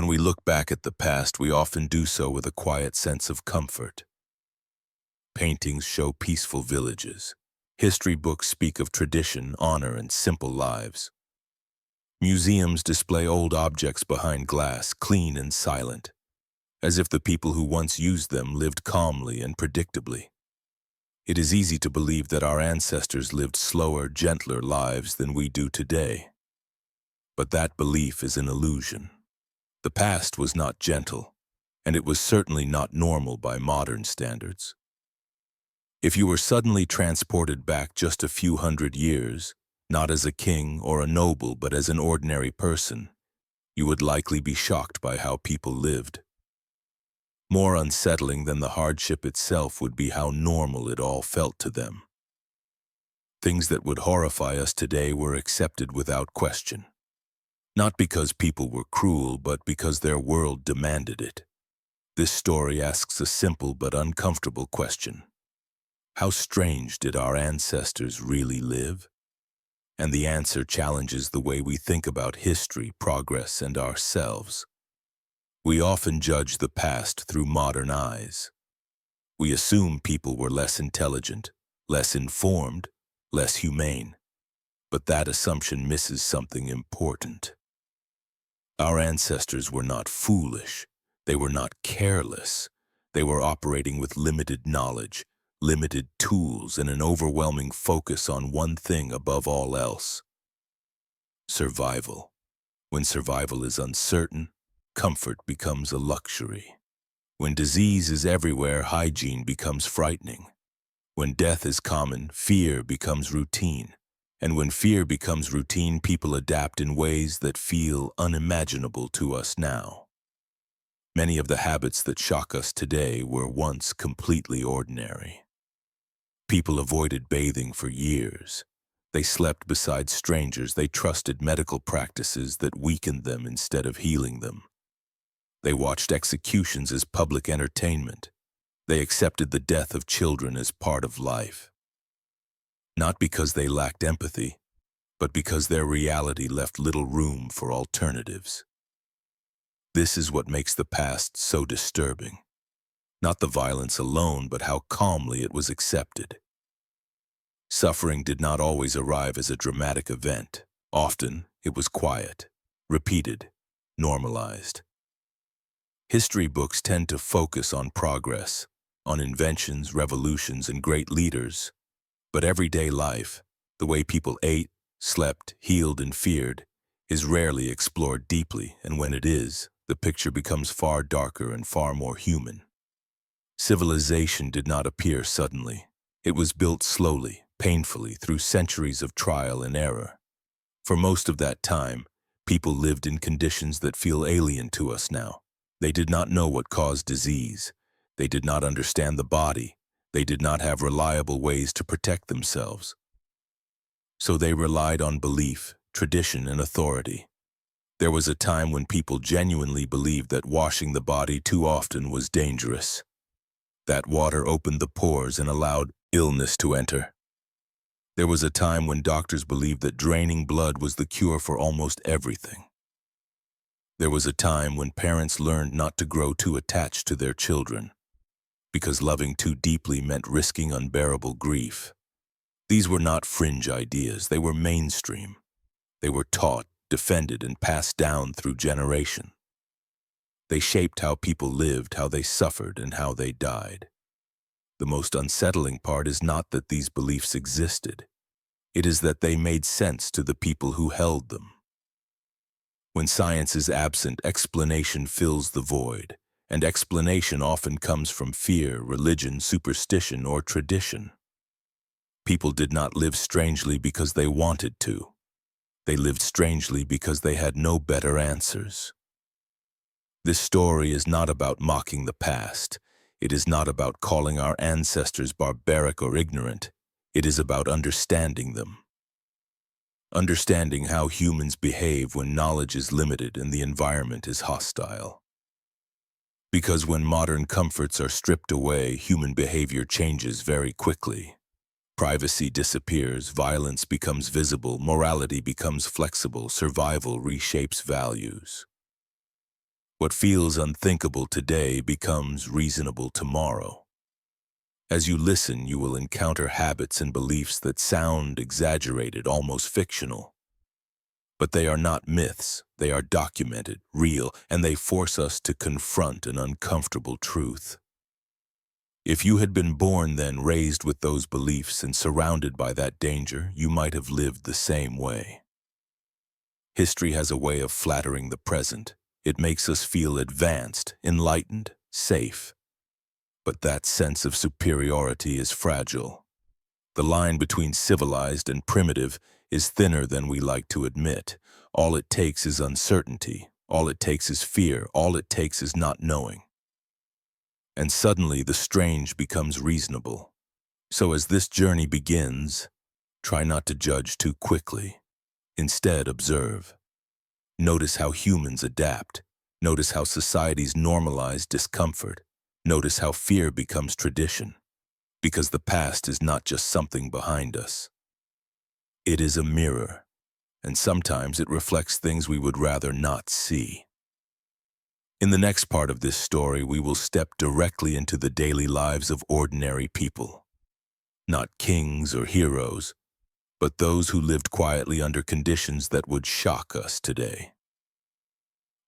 When we look back at the past, we often do so with a quiet sense of comfort. Paintings show peaceful villages. History books speak of tradition, honor, and simple lives. Museums display old objects behind glass, clean and silent, as if the people who once used them lived calmly and predictably. It is easy to believe that our ancestors lived slower, gentler lives than we do today. But that belief is an illusion. The past was not gentle, and it was certainly not normal by modern standards. If you were suddenly transported back just a few hundred years, not as a king or a noble but as an ordinary person, you would likely be shocked by how people lived. More unsettling than the hardship itself would be how normal it all felt to them. Things that would horrify us today were accepted without question. Not because people were cruel, but because their world demanded it. This story asks a simple but uncomfortable question. How strange did our ancestors really live? And the answer challenges the way we think about history, progress, and ourselves. We often judge the past through modern eyes. We assume people were less intelligent, less informed, less humane. But that assumption misses something important. Our ancestors were not foolish. They were not careless. They were operating with limited knowledge, limited tools, and an overwhelming focus on one thing above all else: survival. When survival is uncertain, comfort becomes a luxury. When disease is everywhere, hygiene becomes frightening. When death is common, fear becomes routine. And when fear becomes routine, people adapt in ways that feel unimaginable to us now. Many of the habits that shock us today were once completely ordinary. People avoided bathing for years. They slept beside strangers. They trusted medical practices that weakened them instead of healing them. They watched executions as public entertainment. They accepted the death of children as part of life. Not because they lacked empathy, but because their reality left little room for alternatives. This is what makes the past so disturbing. Not the violence alone, but how calmly it was accepted. Suffering did not always arrive as a dramatic event. Often, it was quiet, repeated, normalized. History books tend to focus on progress, on inventions, revolutions, and great leaders. But everyday life, the way people ate, slept, healed, and feared, is rarely explored deeply, and when it is, the picture becomes far darker and far more human. Civilization did not appear suddenly. It was built slowly, painfully, through centuries of trial and error. For most of that time, people lived in conditions that feel alien to us now. They did not know what caused disease. They did not understand the body. They did not have reliable ways to protect themselves. So they relied on belief, tradition, and authority. There was a time when people genuinely believed that washing the body too often was dangerous. That water opened the pores and allowed illness to enter. There was a time when doctors believed that draining blood was the cure for almost everything. There was a time when parents learned not to grow too attached to their children, because loving too deeply meant risking unbearable grief. These were not fringe ideas. They were mainstream. They were taught, defended, and passed down through generations. They shaped how people lived, how they suffered, and how they died. The most unsettling part is not that these beliefs existed. It is that they made sense to the people who held them. When science is absent, explanation fills the void, and explanation often comes from fear, religion, superstition, or tradition. People did not live strangely because they wanted to. They lived strangely because they had no better answers. This story is not about mocking the past. It is not about calling our ancestors barbaric or ignorant. It is about understanding them. Understanding how humans behave when knowledge is limited and the environment is hostile. Because when modern comforts are stripped away, human behavior changes very quickly. Privacy disappears, violence becomes visible, morality becomes flexible, survival reshapes values. What feels unthinkable today becomes reasonable tomorrow. As you listen, you will encounter habits and beliefs that sound exaggerated, almost fictional. But they are not myths, they are documented, real, and they force us to confront an uncomfortable truth. If you had been born then, raised with those beliefs and surrounded by that danger, you might have lived the same way. History has a way of flattering the present. It makes us feel advanced, enlightened, safe. But that sense of superiority is fragile. The line between civilized and primitive is thinner than we like to admit. All it takes is uncertainty. All it takes is fear. All it takes is not knowing. And suddenly the strange becomes reasonable. So as this journey begins, try not to judge too quickly. Instead, observe. Notice how humans adapt. Notice how societies normalize discomfort. Notice how fear becomes tradition. Because the past is not just something behind us. It is a mirror, and sometimes it reflects things we would rather not see. In the next part of this story, we will step directly into the daily lives of ordinary people. Not kings or heroes, but those who lived quietly under conditions that would shock us today.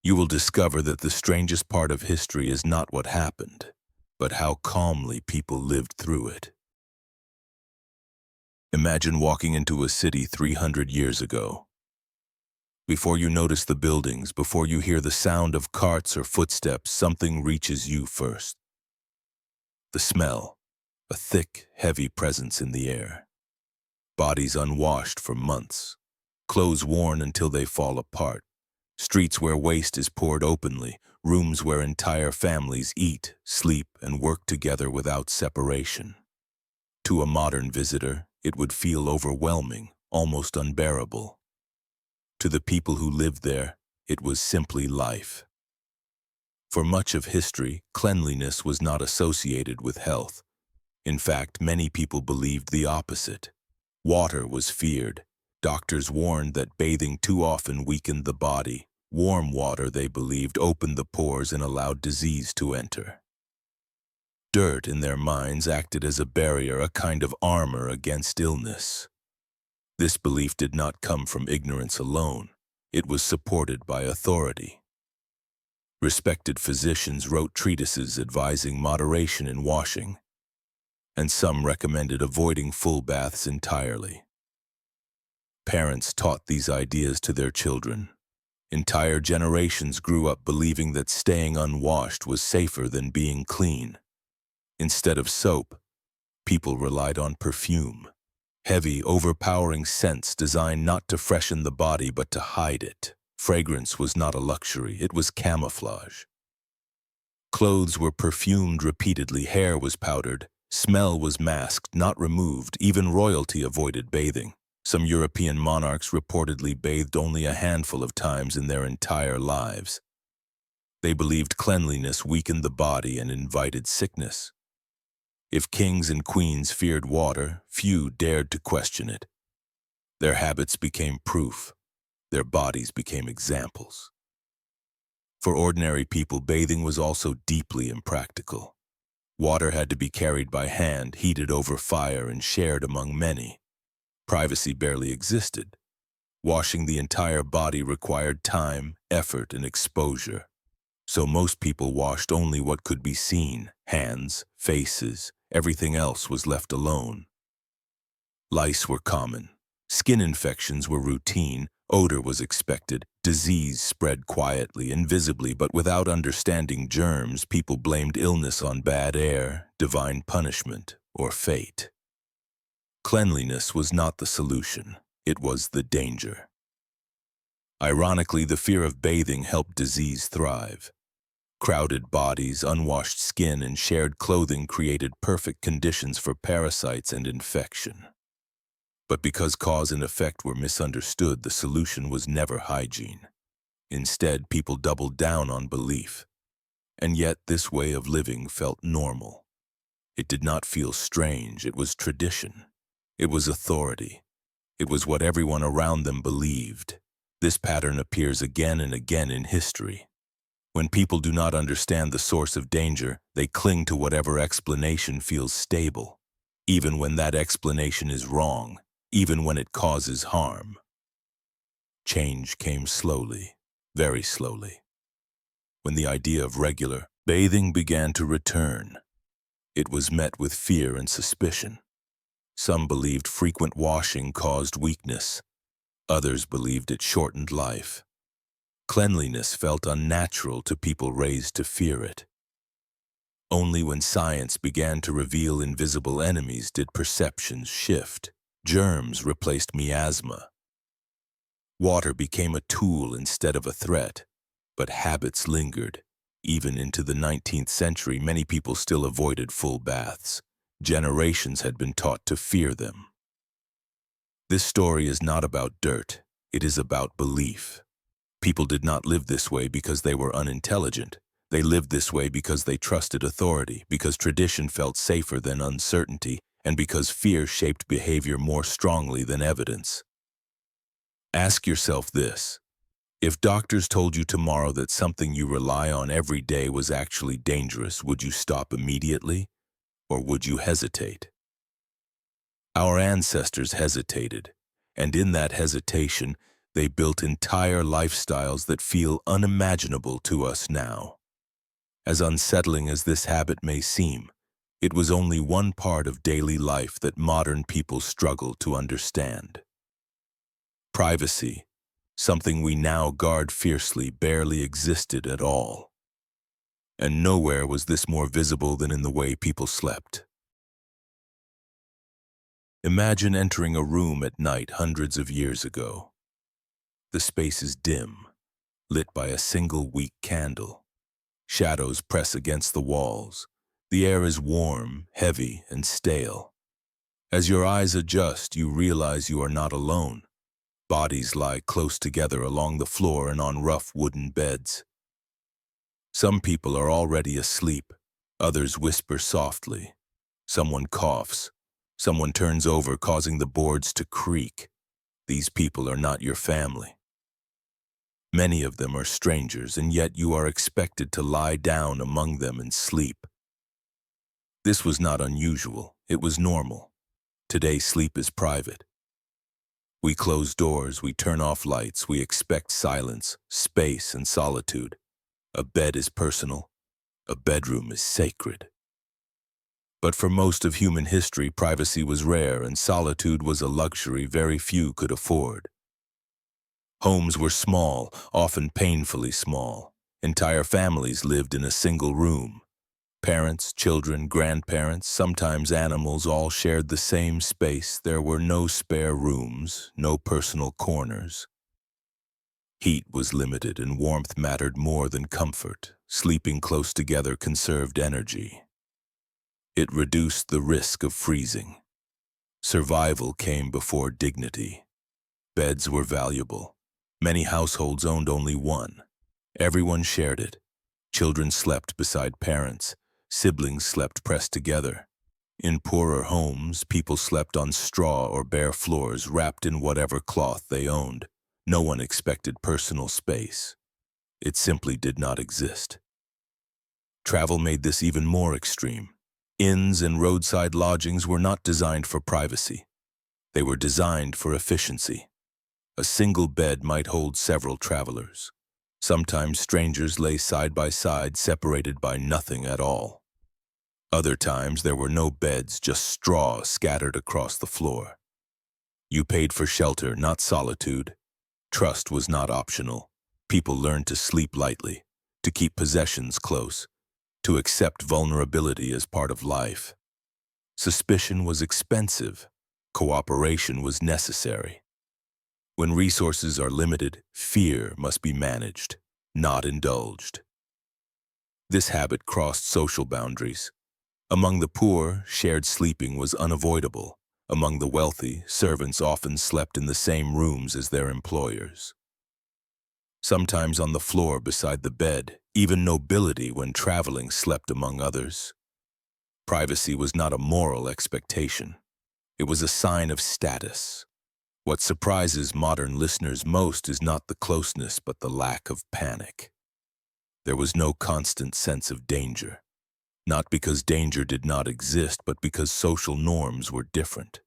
You will discover that the strangest part of history is not what happened, but how calmly people lived through it. Imagine walking into a city 300 years ago. Before you notice the buildings, before you hear the sound of carts or footsteps, something reaches you first. The smell, a thick, heavy presence in the air. Bodies unwashed for months, clothes worn until they fall apart, streets where waste is poured openly, rooms where entire families eat, sleep, and work together without separation. To a modern visitor, it would feel overwhelming, almost unbearable. To the people who lived there, it was simply life. For much of history, cleanliness was not associated with health. In fact, many people believed the opposite. Water was feared. Doctors warned that bathing too often weakened the body. Warm water, they believed, opened the pores and allowed disease to enter. Dirt, in their minds, acted as a barrier, a kind of armor against illness. This belief did not come from ignorance alone. It was supported by authority. Respected physicians wrote treatises advising moderation in washing, and some recommended avoiding full baths entirely. Parents taught these ideas to their children. Entire generations grew up believing that staying unwashed was safer than being clean. Instead of soap, people relied on perfume. Heavy, overpowering scents designed not to freshen the body but to hide it. Fragrance was not a luxury, it was camouflage. Clothes were perfumed repeatedly, hair was powdered, smell was masked, not removed. Even royalty avoided bathing. Some European monarchs reportedly bathed only a handful of times in their entire lives. They believed cleanliness weakened the body and invited sickness. If kings and queens feared water, few dared to question it. Their habits became proof. Their bodies became examples. For ordinary people, bathing was also deeply impractical. Water had to be carried by hand, heated over fire, and shared among many. Privacy barely existed. Washing the entire body required time, effort, and exposure. So most people washed only what could be seen: hands, faces. Everything else was left alone. Lice were common. Skin infections were routine. Odor was expected. Disease spread quietly, invisibly, but without understanding germs, people blamed illness on bad air, divine punishment, or fate. Cleanliness was not the solution. It was the danger. Ironically, the fear of bathing helped disease thrive. Crowded bodies, unwashed skin, and shared clothing created perfect conditions for parasites and infection. But because cause and effect were misunderstood, the solution was never hygiene. Instead, people doubled down on belief. And yet, this way of living felt normal. It did not feel strange, it was tradition. It was authority. It was what everyone around them believed. This pattern appears again and again in history. When people do not understand the source of danger, they cling to whatever explanation feels stable, even when that explanation is wrong, even when it causes harm. Change came slowly, very slowly. When the idea of regular bathing began to return, it was met with fear and suspicion. Some believed frequent washing caused weakness. Others believed it shortened life. Cleanliness felt unnatural to people raised to fear it. Only when science began to reveal invisible enemies did perceptions shift. Germs replaced miasma. Water became a tool instead of a threat, but habits lingered. Even into the 19th century, many people still avoided full baths. Generations had been taught to fear them. This story is not about dirt, it is about belief. People did not live this way because they were unintelligent. They lived this way because they trusted authority, because tradition felt safer than uncertainty, and because fear shaped behavior more strongly than evidence. Ask yourself this: if doctors told you tomorrow that something you rely on every day was actually dangerous, would you stop immediately, or would you hesitate? Our ancestors hesitated, and in that hesitation, they built entire lifestyles that feel unimaginable to us now. As unsettling as this habit may seem, it was only one part of daily life that modern people struggle to understand. Privacy, something we now guard fiercely, barely existed at all. And nowhere was this more visible than in the way people slept. Imagine entering a room at night hundreds of years ago. The space is dim, lit by a single weak candle. Shadows press against the walls. The air is warm, heavy, and stale. As your eyes adjust, you realize you are not alone. Bodies lie close together along the floor and on rough wooden beds. Some people are already asleep. Others whisper softly. Someone coughs. Someone turns over, causing the boards to creak. These people are not your family. Many of them are strangers, and yet you are expected to lie down among them and sleep. This was not unusual, it was normal. Today, sleep is private. We close doors, we turn off lights, we expect silence, space, and solitude. A bed is personal, a bedroom is sacred. But for most of human history, privacy was rare, and solitude was a luxury very few could afford. Homes were small, often painfully small. Entire families lived in a single room. Parents, children, grandparents, sometimes animals all shared the same space. There were no spare rooms, no personal corners. Heat was limited and warmth mattered more than comfort. Sleeping close together conserved energy. It reduced the risk of freezing. Survival came before dignity. Beds were valuable. Many households owned only one. Everyone shared it. Children slept beside parents. Siblings slept pressed together. In poorer homes, people slept on straw or bare floors wrapped in whatever cloth they owned. No one expected personal space. It simply did not exist. Travel made this even more extreme. Inns and roadside lodgings were not designed for privacy. They were designed for efficiency. A single bed might hold several travelers. Sometimes strangers lay side by side, separated by nothing at all. Other times there were no beds, just straw scattered across the floor. You paid for shelter, not solitude. Trust was not optional. People learned to sleep lightly, to keep possessions close, to accept vulnerability as part of life. Suspicion was expensive. Cooperation was necessary. When resources are limited, fear must be managed, not indulged. This habit crossed social boundaries. Among the poor, shared sleeping was unavoidable. Among the wealthy, servants often slept in the same rooms as their employers. Sometimes on the floor beside the bed, even nobility when traveling slept among others. Privacy was not a moral expectation. It was a sign of status. What surprises modern listeners most is not the closeness but the lack of panic. There was no constant sense of danger, not because danger did not exist, but because social norms were different.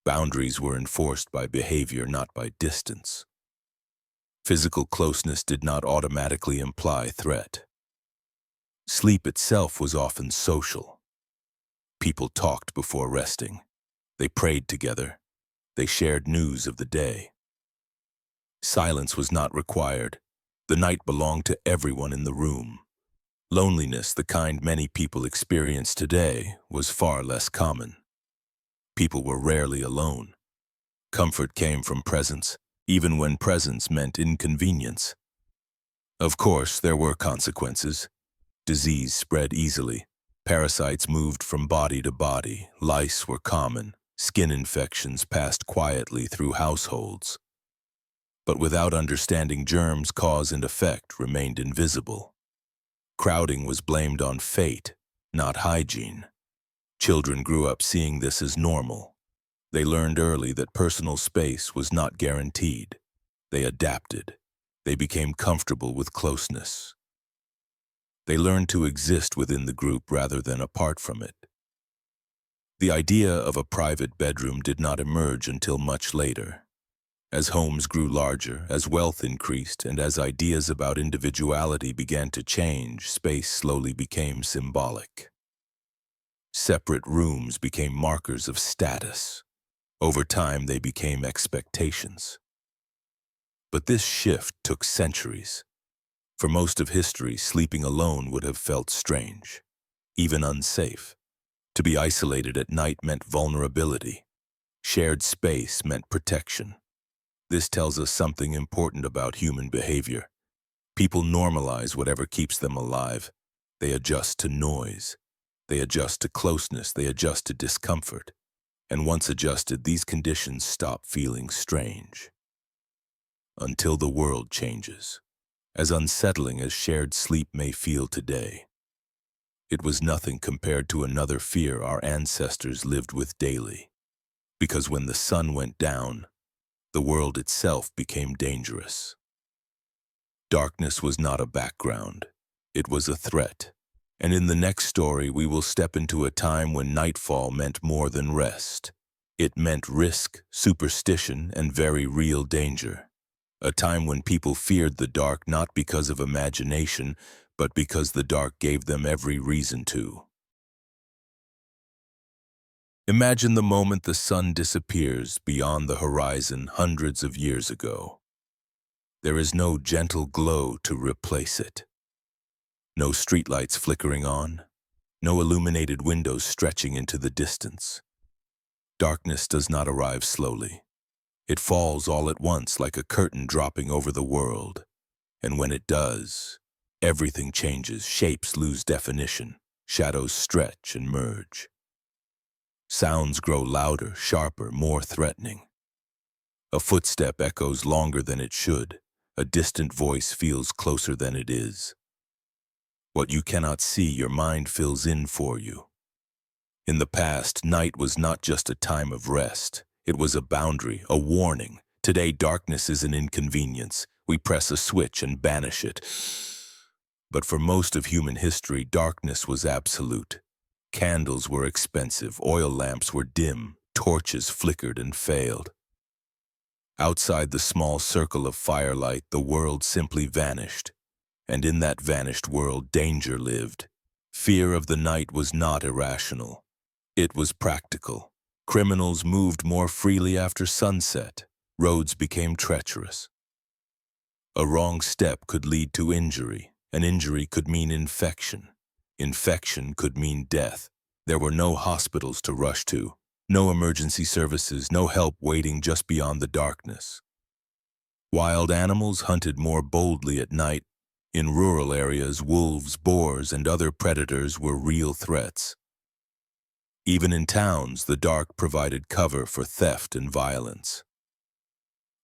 Boundaries were enforced by behavior, not by distance. Physical closeness did not automatically imply threat. Sleep itself was often social. People talked before resting. They prayed together. They shared news of the day. Silence was not required. The night belonged to everyone in the room. Loneliness, the kind many people experience today, was far less common. People were rarely alone. Comfort came from presence, even when presence meant inconvenience. Of course, there were consequences. Disease spread easily. Parasites moved from body to body. Lice were common. Skin infections passed quietly through households. But without understanding germs, cause and effect remained invisible. Crowding was blamed on fate, not hygiene. Children grew up seeing this as normal. They learned early that personal space was not guaranteed. They adapted. They became comfortable with closeness. They learned to exist within the group rather than apart from it. The idea of a private bedroom did not emerge until much later. As homes grew larger, as wealth increased, and as ideas about individuality began to change, space slowly became symbolic. Separate rooms became markers of status. Over time, they became expectations. But this shift took centuries. For most of history, sleeping alone would have felt strange, even unsafe. To be isolated at night meant vulnerability. Shared space meant protection. This tells us something important about human behavior. People normalize whatever keeps them alive. They adjust to noise. They adjust to closeness. They adjust to discomfort. And once adjusted, these conditions stop feeling strange. Until the world changes. As unsettling as shared sleep may feel today, it was nothing compared to another fear our ancestors lived with daily. Because when the sun went down, the world itself became dangerous. Darkness was not a background. It was a threat. And in the next story, we will step into a time when nightfall meant more than rest. It meant risk, superstition, and very real danger. A time when people feared the dark not because of imagination, but because the dark gave them every reason to. Imagine the moment the sun disappears beyond the horizon hundreds of years ago. There is no gentle glow to replace it. No streetlights flickering on, no illuminated windows stretching into the distance. Darkness does not arrive slowly. It falls all at once like a curtain dropping over the world. And when it does, everything changes, shapes lose definition, shadows stretch and merge. Sounds grow louder, sharper, more threatening. A footstep echoes longer than it should. A distant voice feels closer than it is. What you cannot see, your mind fills in for you. In the past, night was not just a time of rest. It was a boundary, a warning. Today, darkness is an inconvenience. We press a switch and banish it. But for most of human history, darkness was absolute. Candles were expensive, oil lamps were dim, torches flickered and failed. Outside the small circle of firelight, the world simply vanished. And in that vanished world, danger lived. Fear of the night was not irrational. It was practical. Criminals moved more freely after sunset. Roads became treacherous. A wrong step could lead to injury. An injury could mean infection. Infection could mean death. There were no hospitals to rush to, no emergency services, no help waiting just beyond the darkness. Wild animals hunted more boldly at night. In rural areas, wolves, boars, and other predators were real threats. Even in towns, the dark provided cover for theft and violence.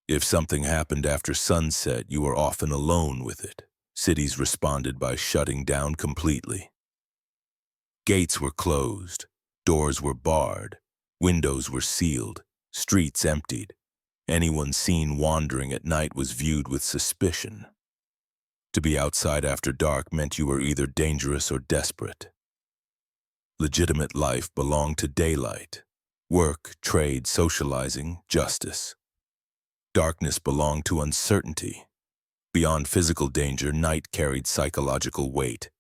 If something happened after sunset, you were often alone with it. Cities responded by shutting down completely. Gates were closed, doors were barred, windows were sealed, streets emptied. Anyone seen wandering at night was viewed with suspicion. To be outside after dark meant you were either dangerous or desperate. Legitimate life belonged to daylight. Work, trade, socializing, justice. Darkness belonged to uncertainty. Beyond physical danger, night carried psychological weight.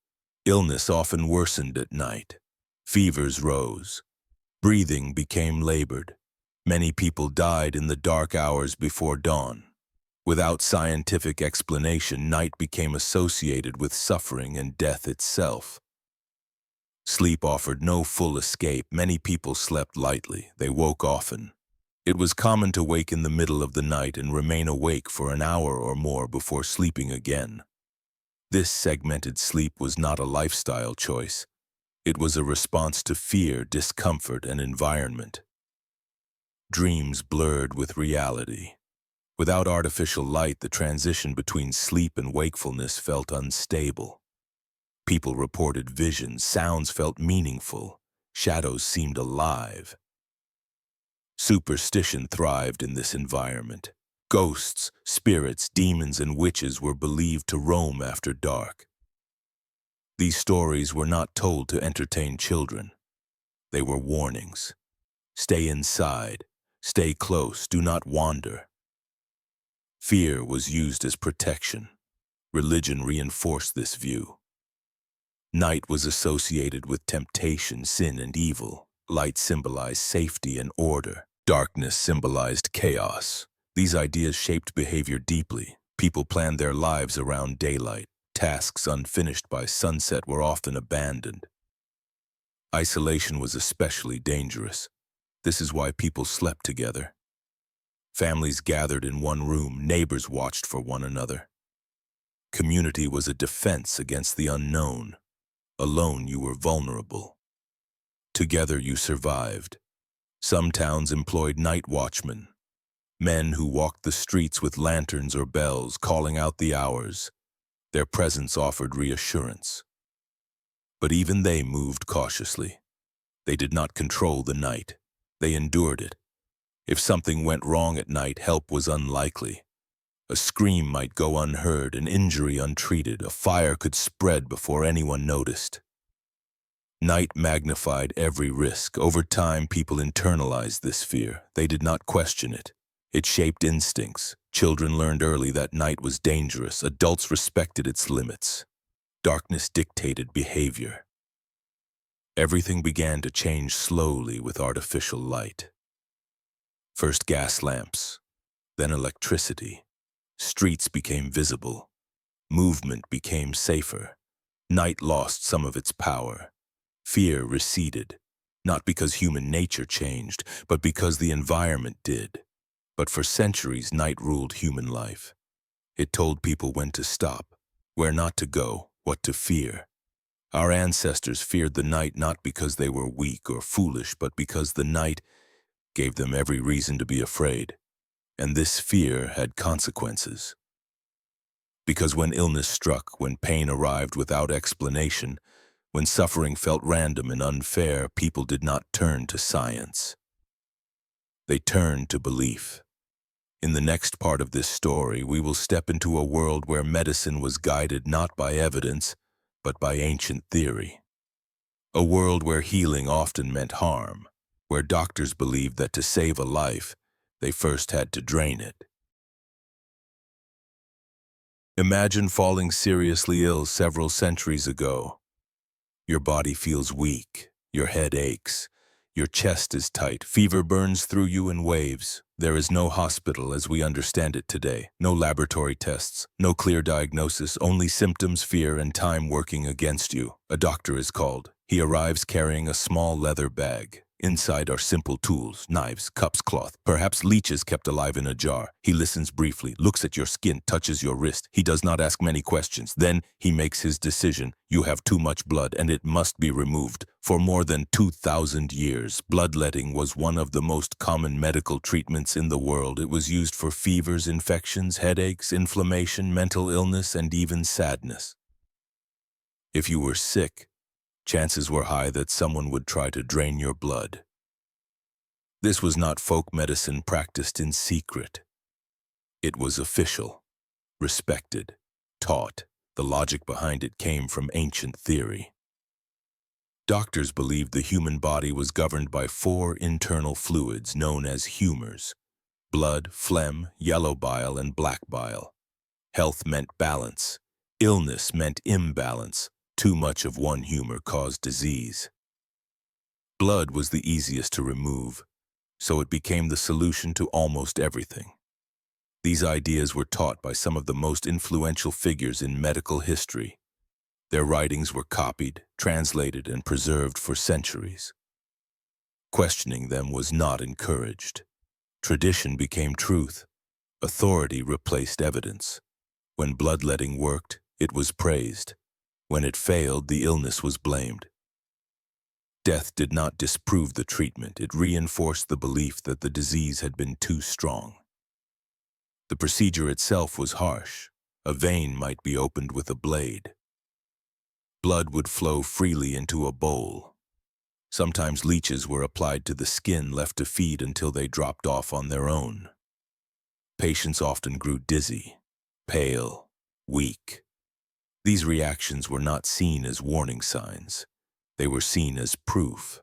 Illness often worsened at night. Fevers rose. Breathing became labored. Many people died in the dark hours before dawn. Without scientific explanation, night became associated with suffering and death itself. Sleep offered no full escape. Many people slept lightly. They woke often. It was common to wake in the middle of the night and remain awake for an hour or more before sleeping again. This segmented sleep was not a lifestyle choice. It was a response to fear, discomfort, and environment. Dreams blurred with reality. Without artificial light, the transition between sleep and wakefulness felt unstable. People reported visions, sounds felt meaningful, shadows seemed alive. Superstition thrived in this environment. Ghosts, spirits, demons, and witches were believed to roam after dark. These stories were not told to entertain children. They were warnings. Stay inside. Stay close. Do not wander. Fear was used as protection. Religion reinforced this view. Night was associated with temptation, sin, and evil. Light symbolized safety and order. Darkness symbolized chaos. These ideas shaped behavior deeply. People planned their lives around daylight. Tasks unfinished by sunset were often abandoned. Isolation was especially dangerous. This is why people slept together. Families gathered in one room, neighbors watched for one another. Community was a defense against the unknown. Alone, you were vulnerable. Together, you survived. Some towns employed night watchmen, men who walked the streets with lanterns or bells, calling out the hours. Their presence offered reassurance. But even they moved cautiously. They did not control the night. They endured it. If something went wrong at night, help was unlikely. A scream might go unheard, an injury untreated, a fire could spread before anyone noticed. Night magnified every risk. Over time, people internalized this fear. They did not question it. It shaped instincts. Children learned early that night was dangerous. Adults respected its limits. Darkness dictated behavior. Everything began to change slowly with artificial light. First gas lamps, then electricity. Streets became visible. Movement became safer. Night lost some of its power. Fear receded, not because human nature changed, but because the environment did. But for centuries, night ruled human life. It told people when to stop, where not to go, what to fear. Our ancestors feared the night not because they were weak or foolish, but because the night gave them every reason to be afraid. And this fear had consequences. Because when illness struck, when pain arrived without explanation, when suffering felt random and unfair, people did not turn to science. They turned to belief. In the next part of this story, we will step into a world where medicine was guided not by evidence, but by ancient theory. A world where healing often meant harm, where doctors believed that to save a life, they first had to drain it. Imagine falling seriously ill several centuries ago. Your body feels weak, your head aches, your chest is tight, fever burns through you in waves. There is no hospital as we understand it today, no laboratory tests, no clear diagnosis, only symptoms, fear, and time working against you. A doctor is called. He arrives carrying a small leather bag. Inside are simple tools, knives, cups, cloth, perhaps leeches kept alive in a jar. He listens briefly, looks at your skin, touches your wrist. He does not ask many questions. Then he makes his decision. You have too much blood and it must be removed. For more than 2,000 years, bloodletting was one of the most common medical treatments in the world. It was used for fevers, infections, headaches, inflammation, mental illness, and even sadness. If you were sick, chances were high that someone would try to drain your blood. This was not folk medicine practiced in secret. It was official, respected, taught. The logic behind it came from ancient theory. Doctors believed the human body was governed by four internal fluids known as humors: blood, phlegm, yellow bile, and black bile. Health meant balance. Illness meant imbalance. Too much of one humor caused disease. Blood was the easiest to remove, so it became the solution to almost everything. These ideas were taught by some of the most influential figures in medical history. Their writings were copied, translated, and preserved for centuries. Questioning them was not encouraged. Tradition became truth. Authority replaced evidence. When bloodletting worked, it was praised. When it failed, the illness was blamed. Death did not disprove the treatment, it reinforced the belief that the disease had been too strong. The procedure itself was harsh. A vein might be opened with a blade. Blood would flow freely into a bowl. Sometimes leeches were applied to the skin, left to feed until they dropped off on their own. Patients often grew dizzy, pale, weak. These reactions were not seen as warning signs. They were seen as proof.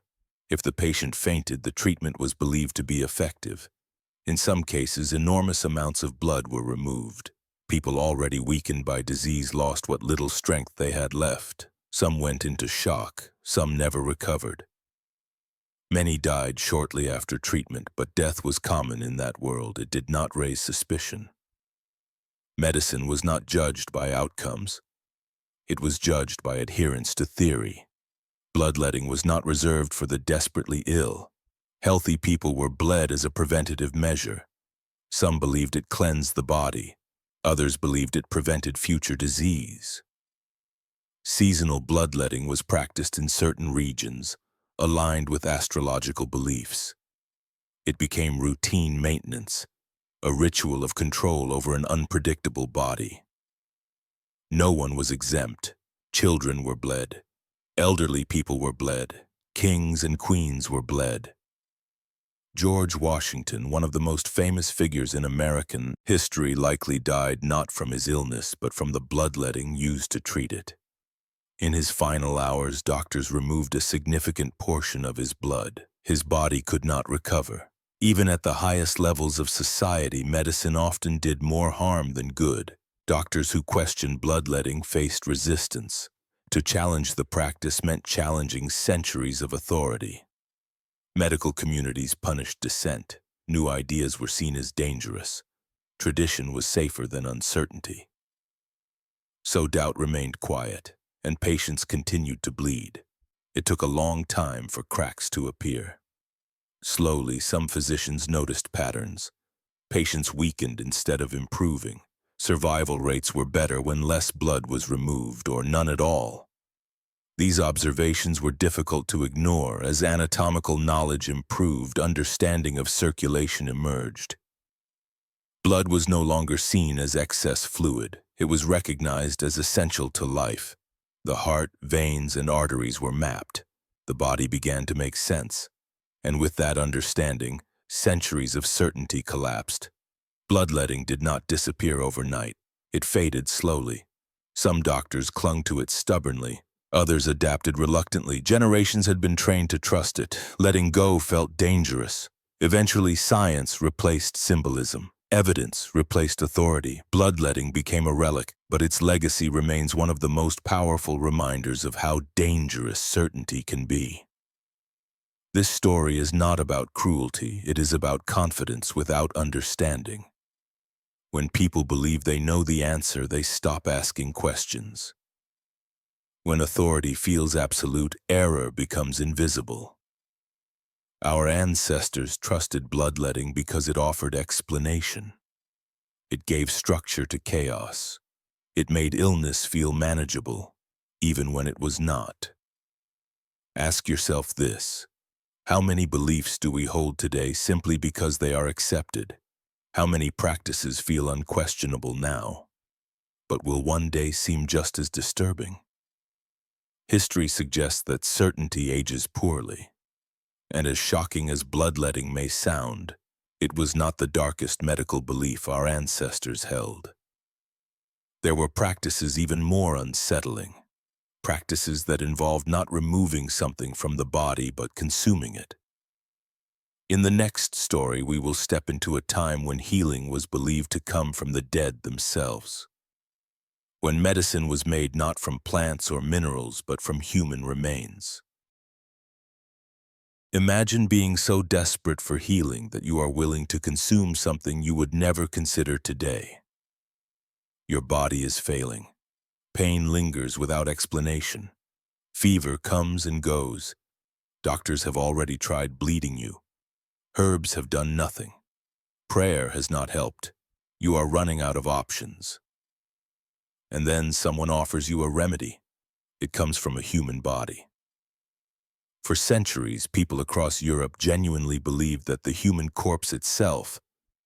If the patient fainted, the treatment was believed to be effective. In some cases, enormous amounts of blood were removed. People already weakened by disease lost what little strength they had left. Some went into shock, some never recovered. Many died shortly after treatment, but death was common in that world. It did not raise suspicion. Medicine was not judged by outcomes. It was judged by adherence to theory. Bloodletting was not reserved for the desperately ill. Healthy people were bled as a preventative measure. Some believed it cleansed the body. Others believed it prevented future disease. Seasonal bloodletting was practiced in certain regions, aligned with astrological beliefs. It became routine maintenance, a ritual of control over an unpredictable body. No one was exempt. Children were bled. Elderly people were bled. Kings and queens were bled. George Washington, one of the most famous figures in American history, likely died not from his illness, but from the bloodletting used to treat it. In his final hours, doctors removed a significant portion of his blood. His body could not recover. Even at the highest levels of society, medicine often did more harm than good. Doctors who questioned bloodletting faced resistance. To challenge the practice meant challenging centuries of authority. Medical communities punished dissent. New ideas were seen as dangerous. Tradition was safer than uncertainty. So doubt remained quiet, and patients continued to bleed. It took a long time for cracks to appear. Slowly, some physicians noticed patterns. Patients weakened instead of improving. Survival rates were better when less blood was removed or none at all. These observations were difficult to ignore. As anatomical knowledge improved, understanding of circulation emerged. Blood was no longer seen as excess fluid. It was recognized as essential to life. The heart, veins, and arteries were mapped. The body began to make sense. And with that understanding, centuries of certainty collapsed. Bloodletting did not disappear overnight. It faded slowly. Some doctors clung to it stubbornly. Others adapted reluctantly. Generations had been trained to trust it. Letting go felt dangerous. Eventually, science replaced symbolism. Evidence replaced authority. Bloodletting became a relic, but its legacy remains one of the most powerful reminders of how dangerous certainty can be. This story is not about cruelty. It is about confidence without understanding. When people believe they know the answer, they stop asking questions. When authority feels absolute, error becomes invisible. Our ancestors trusted bloodletting because it offered explanation. It gave structure to chaos. It made illness feel manageable, even when it was not. Ask yourself this: how many beliefs do we hold today simply because they are accepted? How many practices feel unquestionable now, but will one day seem just as disturbing? History suggests that certainty ages poorly. And as shocking as bloodletting may sound, it was not the darkest medical belief our ancestors held. There were practices even more unsettling, practices that involved not removing something from the body but consuming it. In the next story, we will step into a time when healing was believed to come from the dead themselves, when medicine was made not from plants or minerals but from human remains. Imagine being so desperate for healing that you are willing to consume something you would never consider today. Your body is failing. Pain lingers without explanation. Fever comes and goes. Doctors have already tried bleeding you. Herbs have done nothing. Prayer has not helped. You are running out of options. And then someone offers you a remedy. It comes from a human body. For centuries, people across Europe genuinely believed that the human corpse itself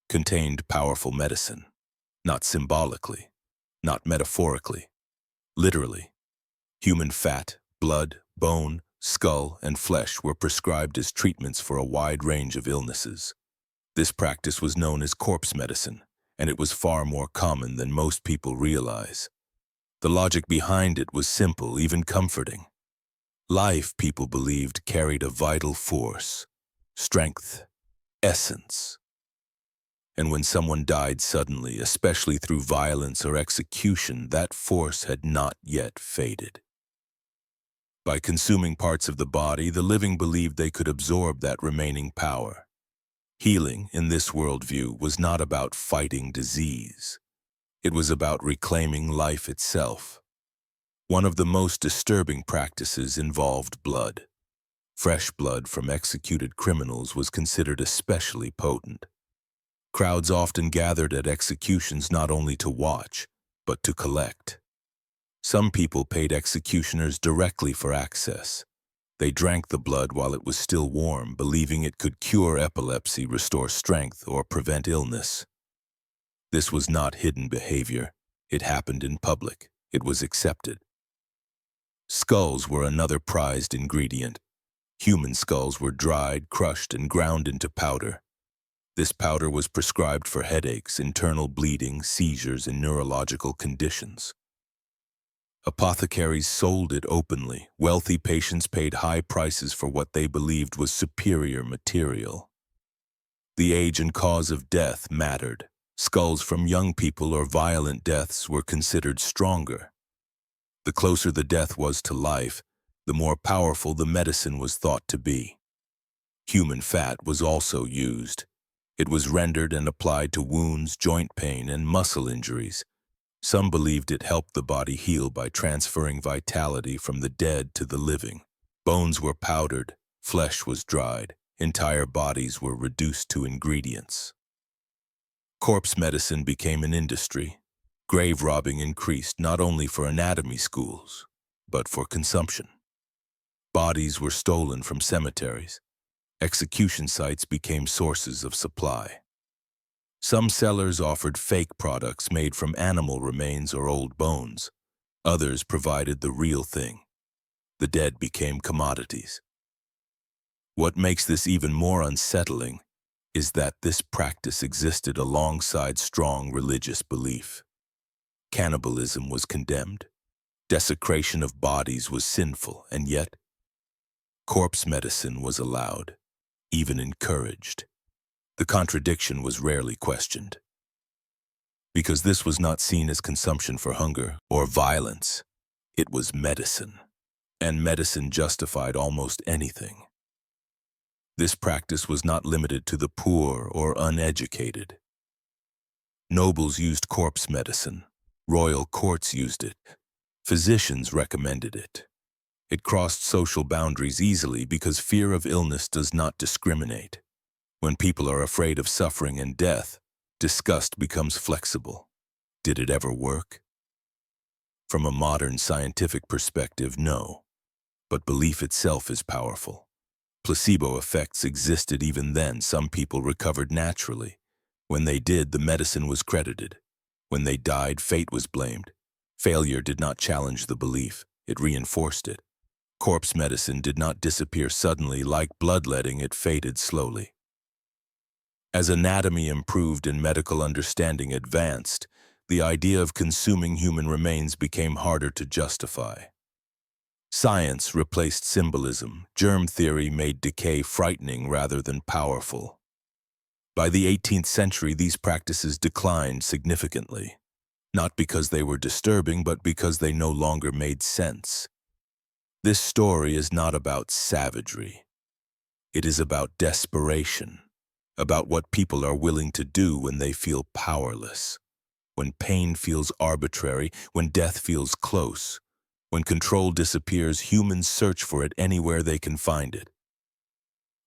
contained powerful medicine. Not symbolically, not metaphorically, literally. Human fat, blood, bone, skull, and flesh were prescribed as treatments for a wide range of illnesses. This practice was known as corpse medicine, and it was far more common than most people realize. The logic behind it was simple, even comforting. Life, people believed, carried a vital force, strength, essence. And when someone died suddenly, especially through violence or execution, that force had not yet faded. By consuming parts of the body, the living believed they could absorb that remaining power. Healing, in this worldview, was not about fighting disease. It was about reclaiming life itself. One of the most disturbing practices involved blood. Fresh blood from executed criminals was considered especially potent. Crowds often gathered at executions not only to watch, but to collect. Some people paid executioners directly for access. They drank the blood while it was still warm, believing it could cure epilepsy, restore strength, or prevent illness. This was not hidden behavior. It happened in public. It was accepted. Skulls were another prized ingredient. Human skulls were dried, crushed, and ground into powder. This powder was prescribed for headaches, internal bleeding, seizures, and neurological conditions. Apothecaries sold it openly. Wealthy patients paid high prices for what they believed was superior material. The age and cause of death mattered. Skulls from young people or violent deaths were considered stronger. The closer the death was to life, the more powerful the medicine was thought to be. Human fat was also used. It was rendered and applied to wounds, joint pain, and muscle injuries. Some believed it helped the body heal by transferring vitality from the dead to the living. Bones were powdered, flesh was dried, entire bodies were reduced to ingredients. Corpse medicine became an industry. Grave robbing increased not only for anatomy schools, but for consumption. Bodies were stolen from cemeteries. Execution sites became sources of supply. Some sellers offered fake products made from animal remains or old bones. Others provided the real thing. The dead became commodities. What makes this even more unsettling is that this practice existed alongside strong religious belief. Cannibalism was condemned. Desecration of bodies was sinful, and yet corpse medicine was allowed, even encouraged. The contradiction was rarely questioned. Because this was not seen as consumption for hunger or violence, it was medicine, and medicine justified almost anything. This practice was not limited to the poor or uneducated. Nobles used corpse medicine. Royal courts used it. Physicians recommended it. It crossed social boundaries easily because fear of illness does not discriminate. When people are afraid of suffering and death, disgust becomes flexible. Did it ever work? From a modern scientific perspective, no. But belief itself is powerful. Placebo effects existed even then. Some people recovered naturally. When they did, the medicine was credited. When they died, fate was blamed. Failure did not challenge the belief, it reinforced it. Corpse medicine did not disappear suddenly. Like bloodletting, it faded slowly. As anatomy improved and medical understanding advanced, the idea of consuming human remains became harder to justify. Science replaced symbolism. Germ theory made decay frightening rather than powerful. By the 18th century, these practices declined significantly, not because they were disturbing, but because they no longer made sense. This story is not about savagery. It is about desperation, about what people are willing to do when they feel powerless, when pain feels arbitrary, when death feels close. When control disappears, humans search for it anywhere they can find it.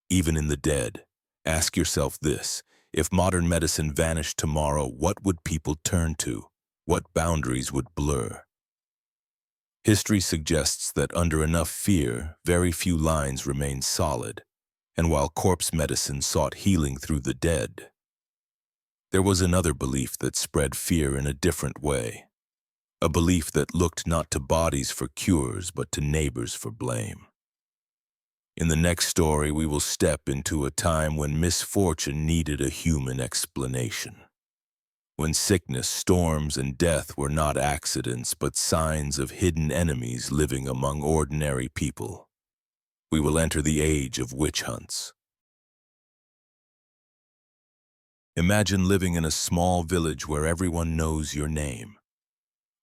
Even in the dead, ask yourself this: if modern medicine vanished tomorrow, what would people turn to? What boundaries would blur? History suggests that under enough fear, very few lines remain solid, and while corpse medicine sought healing through the dead, there was another belief that spread fear in a different way. A belief that looked not to bodies for cures, but to neighbors for blame. In the next story, we will step into a time when misfortune needed a human explanation. When sickness, storms, and death were not accidents, but signs of hidden enemies living among ordinary people. We will enter the age of witch hunts. Imagine living in a small village where everyone knows your name.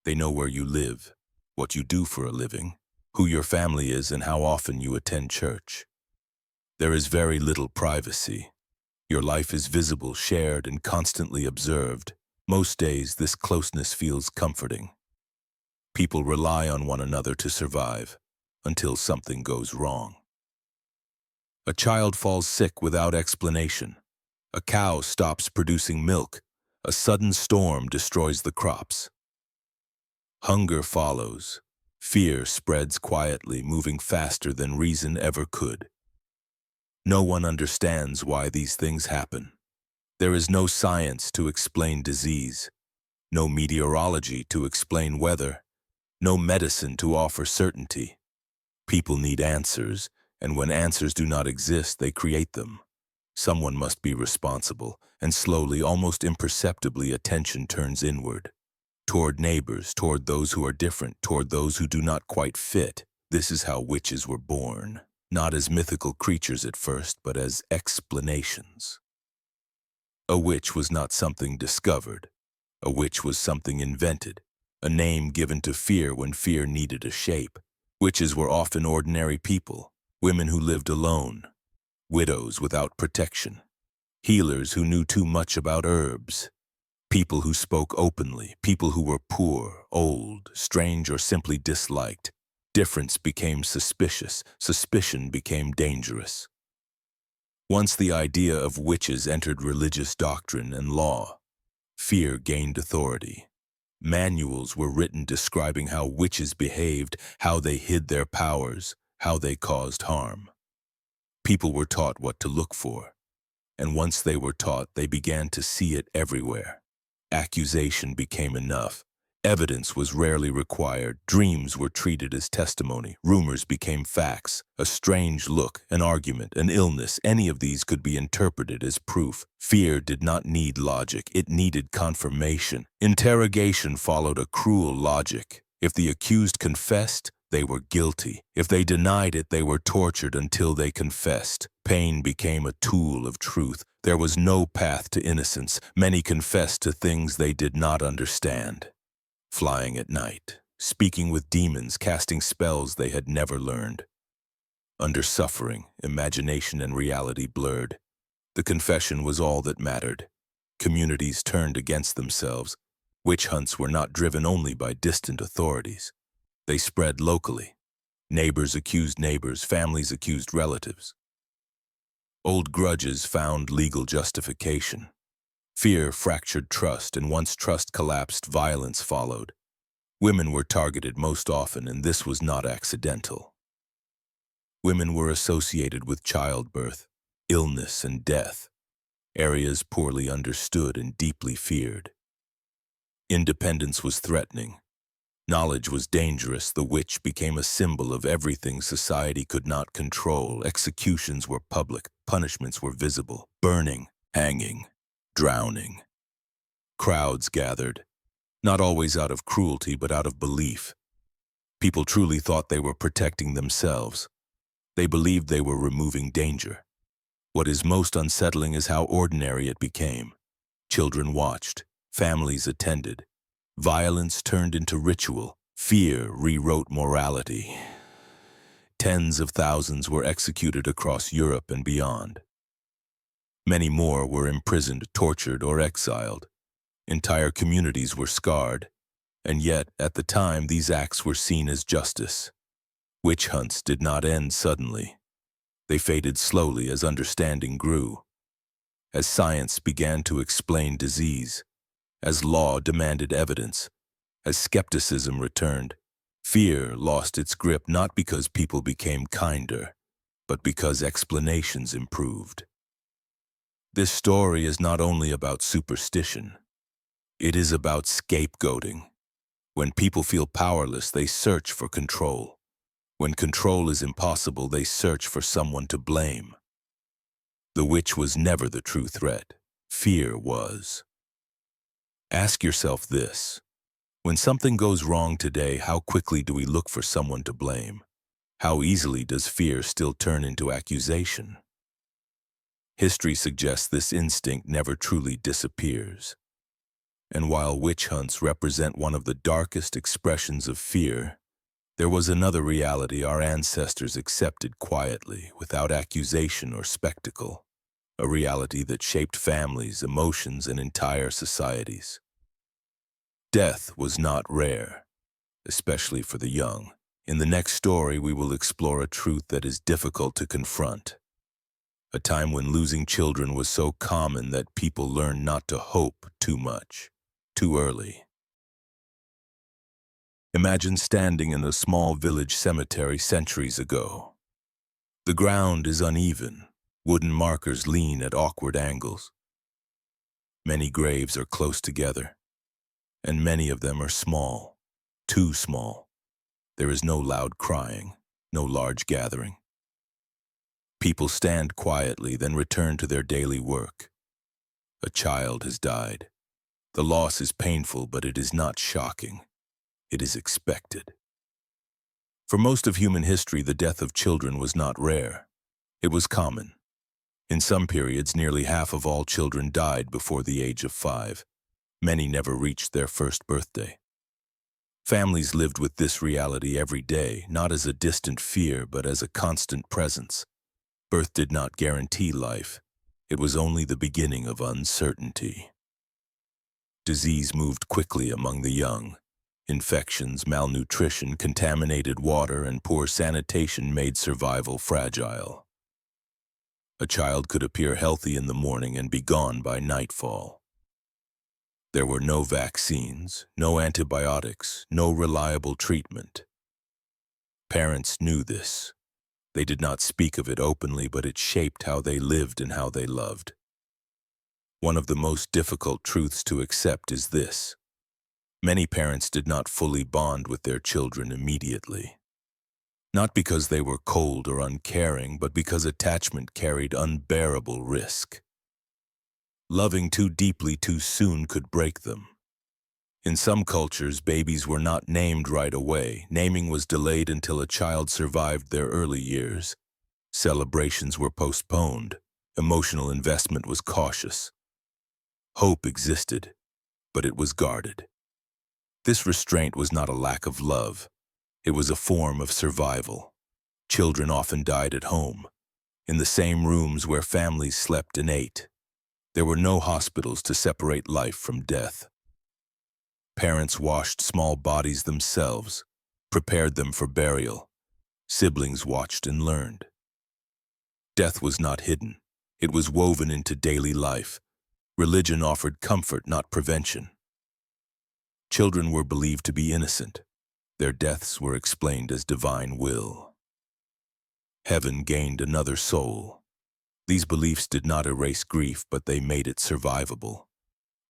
They know where you live, what you do for a living, who your family is, and how often you attend church. There is very little privacy. Your life is visible, shared, and constantly observed. Most days, this closeness feels comforting. People rely on one another to survive, until something goes wrong. A child falls sick without explanation. A cow stops producing milk. A sudden storm destroys the crops. Hunger follows. Fear spreads quietly, moving faster than reason ever could. No one understands why these things happen. There is no science to explain disease, no meteorology to explain weather, no medicine to offer certainty. People need answers, and when answers do not exist, they create them. Someone must be responsible, and slowly, almost imperceptibly, attention turns inward. Toward neighbors, toward those who are different, toward those who do not quite fit. This is how witches were born, not as mythical creatures at first, but as explanations. A witch was not something discovered. A witch was something invented, a name given to fear when fear needed a shape. Witches were often ordinary people, women who lived alone, widows without protection, healers who knew too much about herbs, people who spoke openly, people who were poor, old, strange, or simply disliked. Difference became suspicious, suspicion became dangerous. Once the idea of witches entered religious doctrine and law, fear gained authority. Manuals were written describing how witches behaved, how they hid their powers, how they caused harm. People were taught what to look for, and once they were taught, they began to see it everywhere. Accusation became enough. Evidence was rarely required. Dreams were treated as testimony. Rumors became facts. A strange look, an argument, an illness, any of these could be interpreted as proof. Fear did not need logic. It needed confirmation. Interrogation followed a cruel logic. If the accused confessed, they were guilty. If they denied it, they were tortured until they confessed. Pain became a tool of truth. There was no path to innocence. Many confessed to things they did not understand. Flying at night, speaking with demons, casting spells they had never learned. Under suffering, imagination and reality blurred. The confession was all that mattered. Communities turned against themselves. Witch hunts were not driven only by distant authorities. They spread locally. Neighbors accused neighbors, families accused relatives. Old grudges found legal justification. Fear fractured trust, and once trust collapsed, violence followed. Women were targeted most often, and this was not accidental. Women were associated with childbirth, illness, and death, areas poorly understood and deeply feared. Independence was threatening. Knowledge was dangerous. The witch became a symbol of everything society could not control. Executions were public. Punishments were visible. Burning, hanging, drowning. Crowds gathered. not always out of cruelty but out of belief. People truly thought they were protecting themselves. They believed they were removing danger. What is most unsettling is how ordinary it became. Children watched, families attended. Violence turned into ritual. Fear rewrote morality. Tens of thousands were executed across Europe and beyond. Many more were imprisoned, tortured, or exiled. Entire communities were scarred, and yet, at the time, these acts were seen as justice. Witch hunts did not end suddenly. They faded slowly as understanding grew. As science began to explain disease, as law demanded evidence, as skepticism returned, fear lost its grip not because people became kinder, but because explanations improved. This story is not only about superstition. It is about scapegoating. When people feel powerless, they search for control. When control is impossible, they search for someone to blame. The witch was never the true threat. Fear was. Ask yourself this. When something goes wrong today, how quickly do we look for someone to blame? How easily does fear still turn into accusation? History suggests this instinct never truly disappears. And while witch hunts represent one of the darkest expressions of fear, there was another reality our ancestors accepted quietly, without accusation or spectacle, a reality that shaped families, emotions, and entire societies. Death was not rare, especially for the young. In the next story, we will explore a truth that is difficult to confront. A time when losing children was so common that people learned not to hope too much, too early. Imagine standing in a small village cemetery centuries ago. The ground is uneven, wooden markers lean at awkward angles. Many graves are close together, and many of them are small, too small. There is no loud crying, no large gathering. People stand quietly, then return to their daily work. A child has died. The loss is painful, but it is not shocking. It is expected. For most of human history, the death of children was not rare. It was common. In some periods, nearly half of all children died before the age of 5. Many never reached their first birthday. Families lived with this reality every day, not as a distant fear, but as a constant presence. Birth did not guarantee life. It was only the beginning of uncertainty. Disease moved quickly among the young. Infections, malnutrition, contaminated water, and poor sanitation made survival fragile. A child could appear healthy in the morning and be gone by nightfall. There were no vaccines, no antibiotics, no reliable treatment. Parents knew this. They did not speak of it openly, but it shaped how they lived and how they loved. One of the most difficult truths to accept is this. Many parents did not fully bond with their children immediately. Not because they were cold or uncaring, but because attachment carried unbearable risk. Loving too deeply too soon could break them. In some cultures, babies were not named right away. Naming was delayed until a child survived their early years. Celebrations were postponed. Emotional investment was cautious. Hope existed, but it was guarded. This restraint was not a lack of love. It was a form of survival. Children often died at home, in the same rooms where families slept and ate. There were no hospitals to separate life from death. Parents washed small bodies themselves, prepared them for burial. Siblings watched and learned. Death was not hidden. It was woven into daily life. Religion offered comfort, not prevention. Children were believed to be innocent. Their deaths were explained as divine will. Heaven gained another soul. These beliefs did not erase grief, but they made it survivable.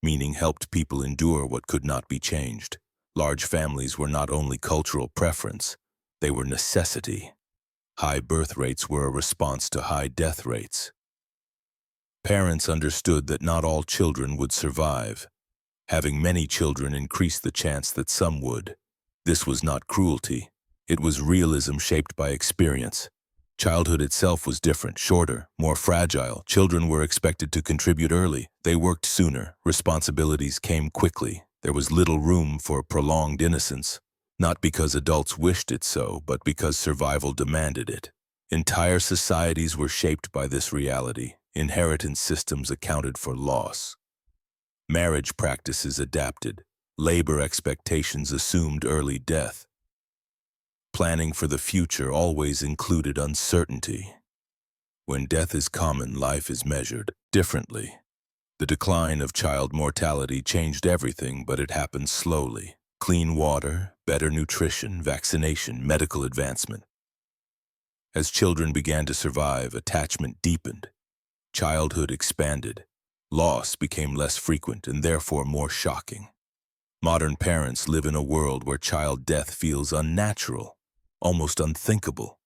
Meaning helped people endure what could not be changed. Large families were not only cultural preference, they were necessity. High birth rates were a response to high death rates. Parents understood that not all children would survive. Having many children increased the chance that some would. This was not cruelty. It was realism shaped by experience. Childhood itself was different, shorter, more fragile. Children were expected to contribute early. They worked sooner. Responsibilities came quickly. There was little room for prolonged innocence, not because adults wished it so, but because survival demanded it. Entire societies were shaped by this reality. Inheritance systems accounted for loss. Marriage practices adapted. Labor expectations assumed early death. Planning for the future always included uncertainty. When death is common, life is measured differently. The decline of child mortality changed everything, but it happened slowly. Clean water, better nutrition, vaccination, medical advancement. As children began to survive, attachment deepened. Childhood expanded. Loss became less frequent and therefore more shocking. Modern parents live in a world where child death feels unnatural, almost unthinkable,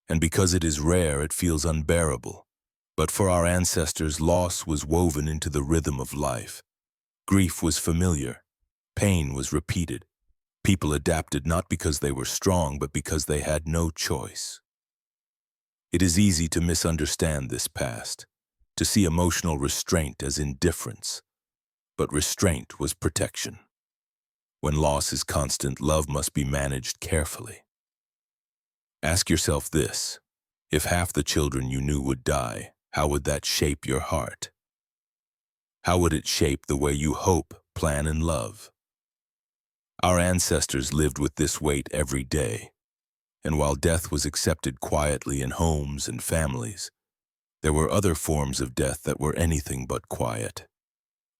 and because it is rare, it feels unbearable. But for our ancestors, loss was woven into the rhythm of life. Grief was familiar. Pain was repeated. People adapted not because they were strong, but because they had no choice. It is easy to misunderstand this past, to see emotional restraint as indifference. But restraint was protection. When loss is constant, love must be managed carefully. Ask yourself this: if half the children you knew would die, how would that shape your heart? How would it shape the way you hope, plan, and love? Our ancestors lived with this weight every day, and while death was accepted quietly in homes and families, there were other forms of death that were anything but quiet.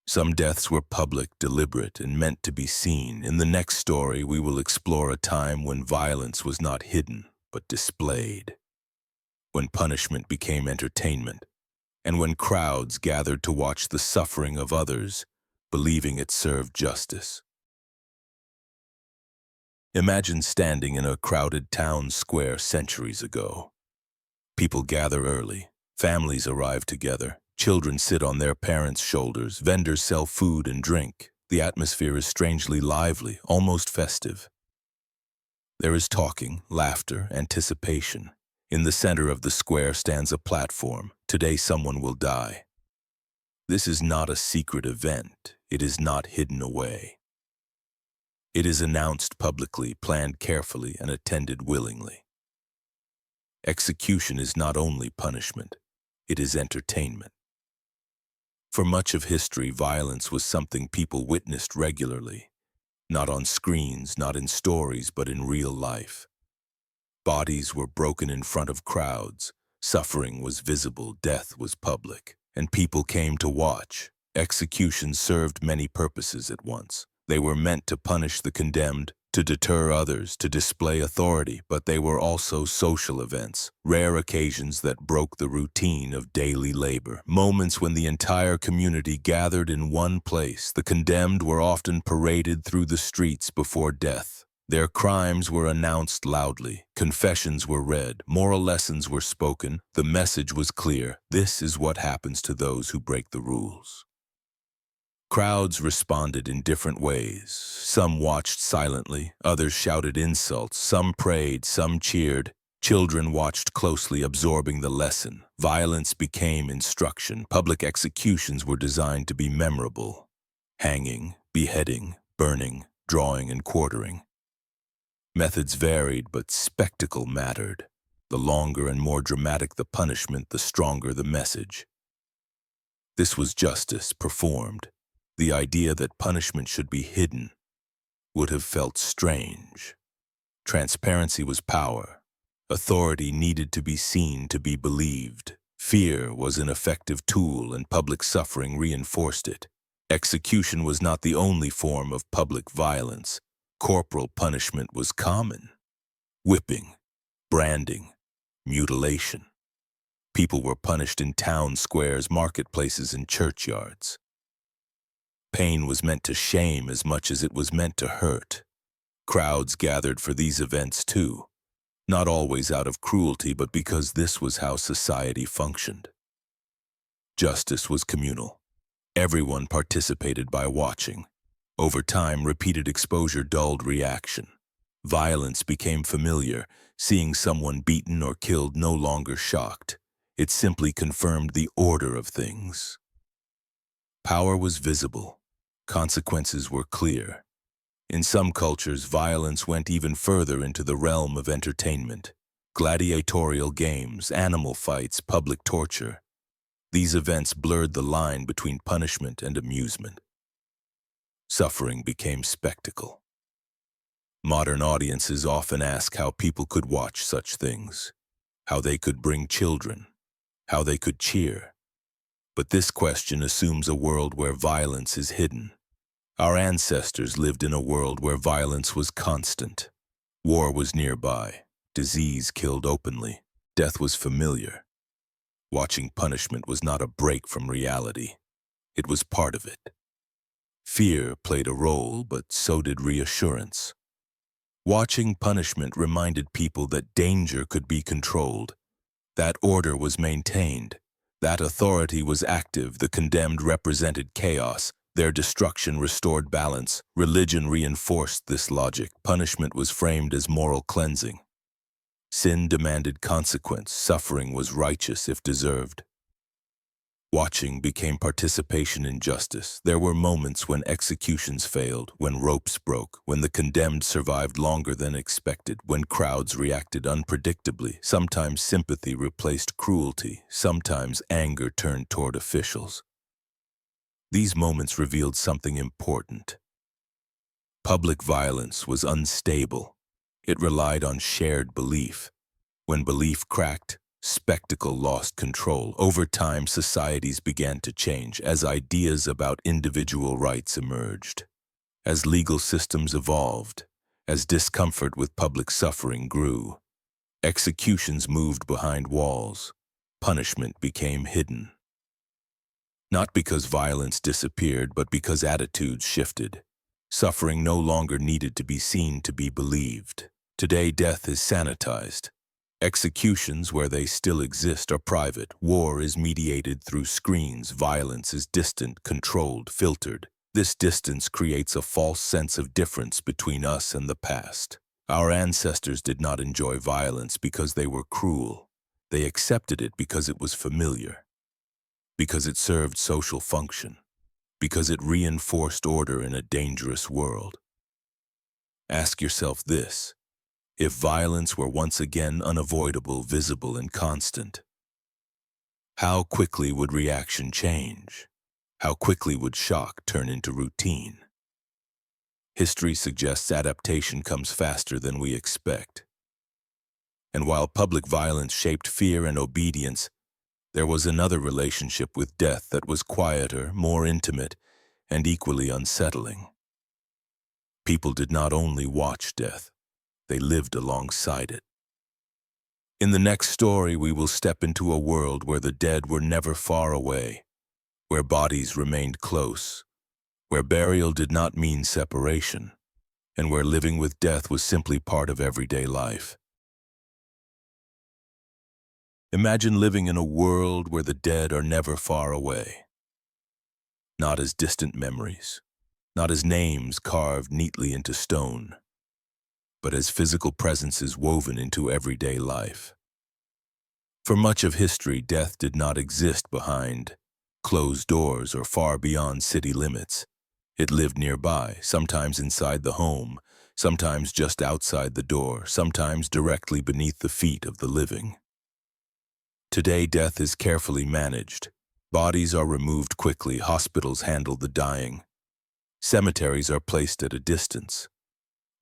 Some deaths were public, deliberate, and meant to be seen. In the next story, we will explore a time when violence was not hidden, but displayed. When punishment became entertainment, and when crowds gathered to watch the suffering of others, believing it served justice. Imagine standing in a crowded town square centuries ago. People gather early, families arrive together, children sit on their parents' shoulders, vendors sell food and drink. The atmosphere is strangely lively, almost festive. There is talking, laughter, anticipation. In the center of the square stands a platform. Today someone will die. This is not a secret event. It is not hidden away. It is announced publicly, planned carefully, and attended willingly. Execution is not only punishment, it is entertainment. For much of history, violence was something people witnessed regularly, not on screens, not in stories, but in real life. Bodies were broken in front of crowds, suffering was visible, death was public, and people came to watch. Executions served many purposes at once. They were meant to punish the condemned, to deter others, to display authority, but they were also social events, rare occasions that broke the routine of daily labor, moments when the entire community gathered in one place. The condemned were often paraded through the streets before death. Their crimes were announced loudly, confessions were read, moral lessons were spoken. The message was clear: this is what happens to those who break the rules. Crowds responded in different ways. Some watched silently, others shouted insults, some prayed, some cheered. Children watched closely, absorbing the lesson. Violence became instruction. Public executions were designed to be memorable. Hanging, beheading, burning, drawing, and quartering. Methods varied, but spectacle mattered. The longer and more dramatic the punishment, the stronger the message. This was justice performed. The idea that punishment should be hidden would have felt strange. Transparency was power. Authority needed to be seen to be believed. Fear was an effective tool, and public suffering reinforced it. Execution was not the only form of public violence. Corporal punishment was common. Whipping, branding, mutilation. People were punished in town squares, marketplaces, and churchyards. Pain was meant to shame as much as it was meant to hurt. Crowds gathered for these events too, not always out of cruelty, but because this was how society functioned. Justice was communal. Everyone participated by watching. Over time, repeated exposure dulled reaction. Violence became familiar. Seeing someone beaten or killed no longer shocked. It simply confirmed the order of things. Power was visible. Consequences were clear. In some cultures, violence went even further into the realm of entertainment. Gladiatorial games, animal fights, public torture. These events blurred the line between punishment and amusement. Suffering became spectacle. Modern audiences often ask how people could watch such things, how they could bring children, how they could cheer. But this question assumes a world where violence is hidden. Our ancestors lived in a world where violence was constant. War was nearby. Disease killed openly. Death was familiar. Watching punishment was not a break from reality. It was part of it. Fear played a role, but so did reassurance. Watching punishment reminded people that danger could be controlled, that order was maintained, that authority was active. The condemned represented chaos. Their destruction restored balance. Religion reinforced this logic. Punishment was framed as moral cleansing. Sin demanded consequence. Suffering was righteous if deserved. Watching became participation in justice. There were moments when executions failed, when ropes broke, when the condemned survived longer than expected, when crowds reacted unpredictably. Sometimes sympathy replaced cruelty. Sometimes anger turned toward officials. These moments revealed something important. Public violence was unstable. It relied on shared belief. When belief cracked, spectacle lost control. Over time, societies began to change as ideas about individual rights emerged. As legal systems evolved, as discomfort with public suffering grew, executions moved behind walls. Punishment became hidden. Not because violence disappeared, but because attitudes shifted. Suffering no longer needed to be seen to be believed. Today, death is sanitized. Executions, where they still exist, are private. War is mediated through screens. Violence is distant, controlled, filtered. This distance creates a false sense of difference between us and the past. Our ancestors did not enjoy violence because they were cruel. They accepted it because it was familiar, because it served social function, because it reinforced order in a dangerous world. Ask yourself this: if violence were once again unavoidable, visible, and constant, how quickly would reaction change? How quickly would shock turn into routine? History suggests adaptation comes faster than we expect. And while public violence shaped fear and obedience, there was another relationship with death that was quieter, more intimate, and equally unsettling. People did not only watch death, they lived alongside it. In the next story, we will step into a world where the dead were never far away, where bodies remained close, where burial did not mean separation, and where living with death was simply part of everyday life. Imagine living in a world where the dead are never far away, not as distant memories, not as names carved neatly into stone, but as physical presences woven into everyday life. For much of history, death did not exist behind closed doors or far beyond city limits. It lived nearby, sometimes inside the home, sometimes just outside the door, sometimes directly beneath the feet of the living. Today, death is carefully managed. Bodies are removed quickly, hospitals handle the dying. Cemeteries are placed at a distance.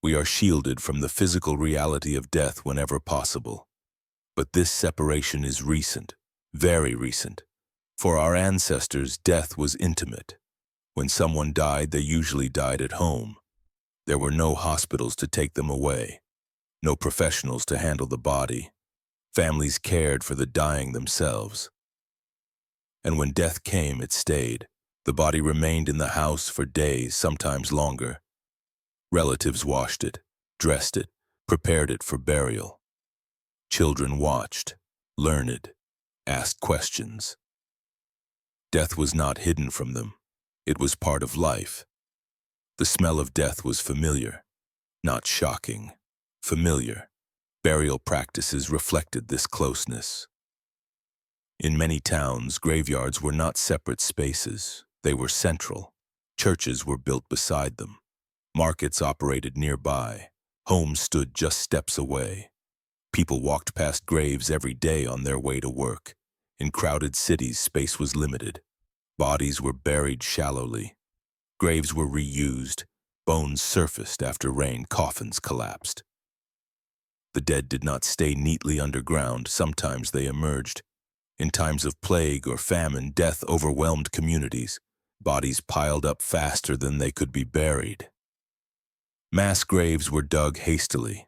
We are shielded from the physical reality of death whenever possible. But this separation is recent, very recent. For our ancestors, death was intimate. When someone died, they usually died at home. There were no hospitals to take them away, no professionals to handle the body. Families cared for the dying themselves. And when death came, it stayed. The body remained in the house for days, sometimes longer. Relatives washed it, dressed it, prepared it for burial. Children watched, learned, asked questions. Death was not hidden from them. It was part of life. The smell of death was familiar, not shocking, familiar. Burial practices reflected this closeness. In many towns, graveyards were not separate spaces. They were central. Churches were built beside them. Markets operated nearby. Homes stood just steps away. People walked past graves every day on their way to work. In crowded cities, space was limited. Bodies were buried shallowly. Graves were reused. Bones surfaced after rain. Coffins collapsed. The dead did not stay neatly underground. Sometimes they emerged. In times of plague or famine, death overwhelmed communities. Bodies piled up faster than they could be buried. Mass graves were dug hastily.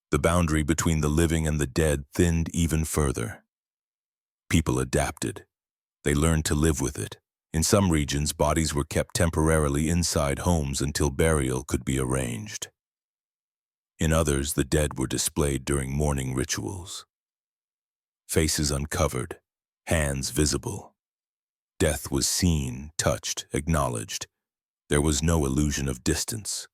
The boundary between the living and the dead thinned even further. People adapted. They learned to live with it. In some regions, bodies were kept temporarily inside homes until burial could be arranged. In others, the dead were displayed during mourning rituals. Faces uncovered, hands visible. Death was seen, touched, acknowledged. There was no illusion of distance.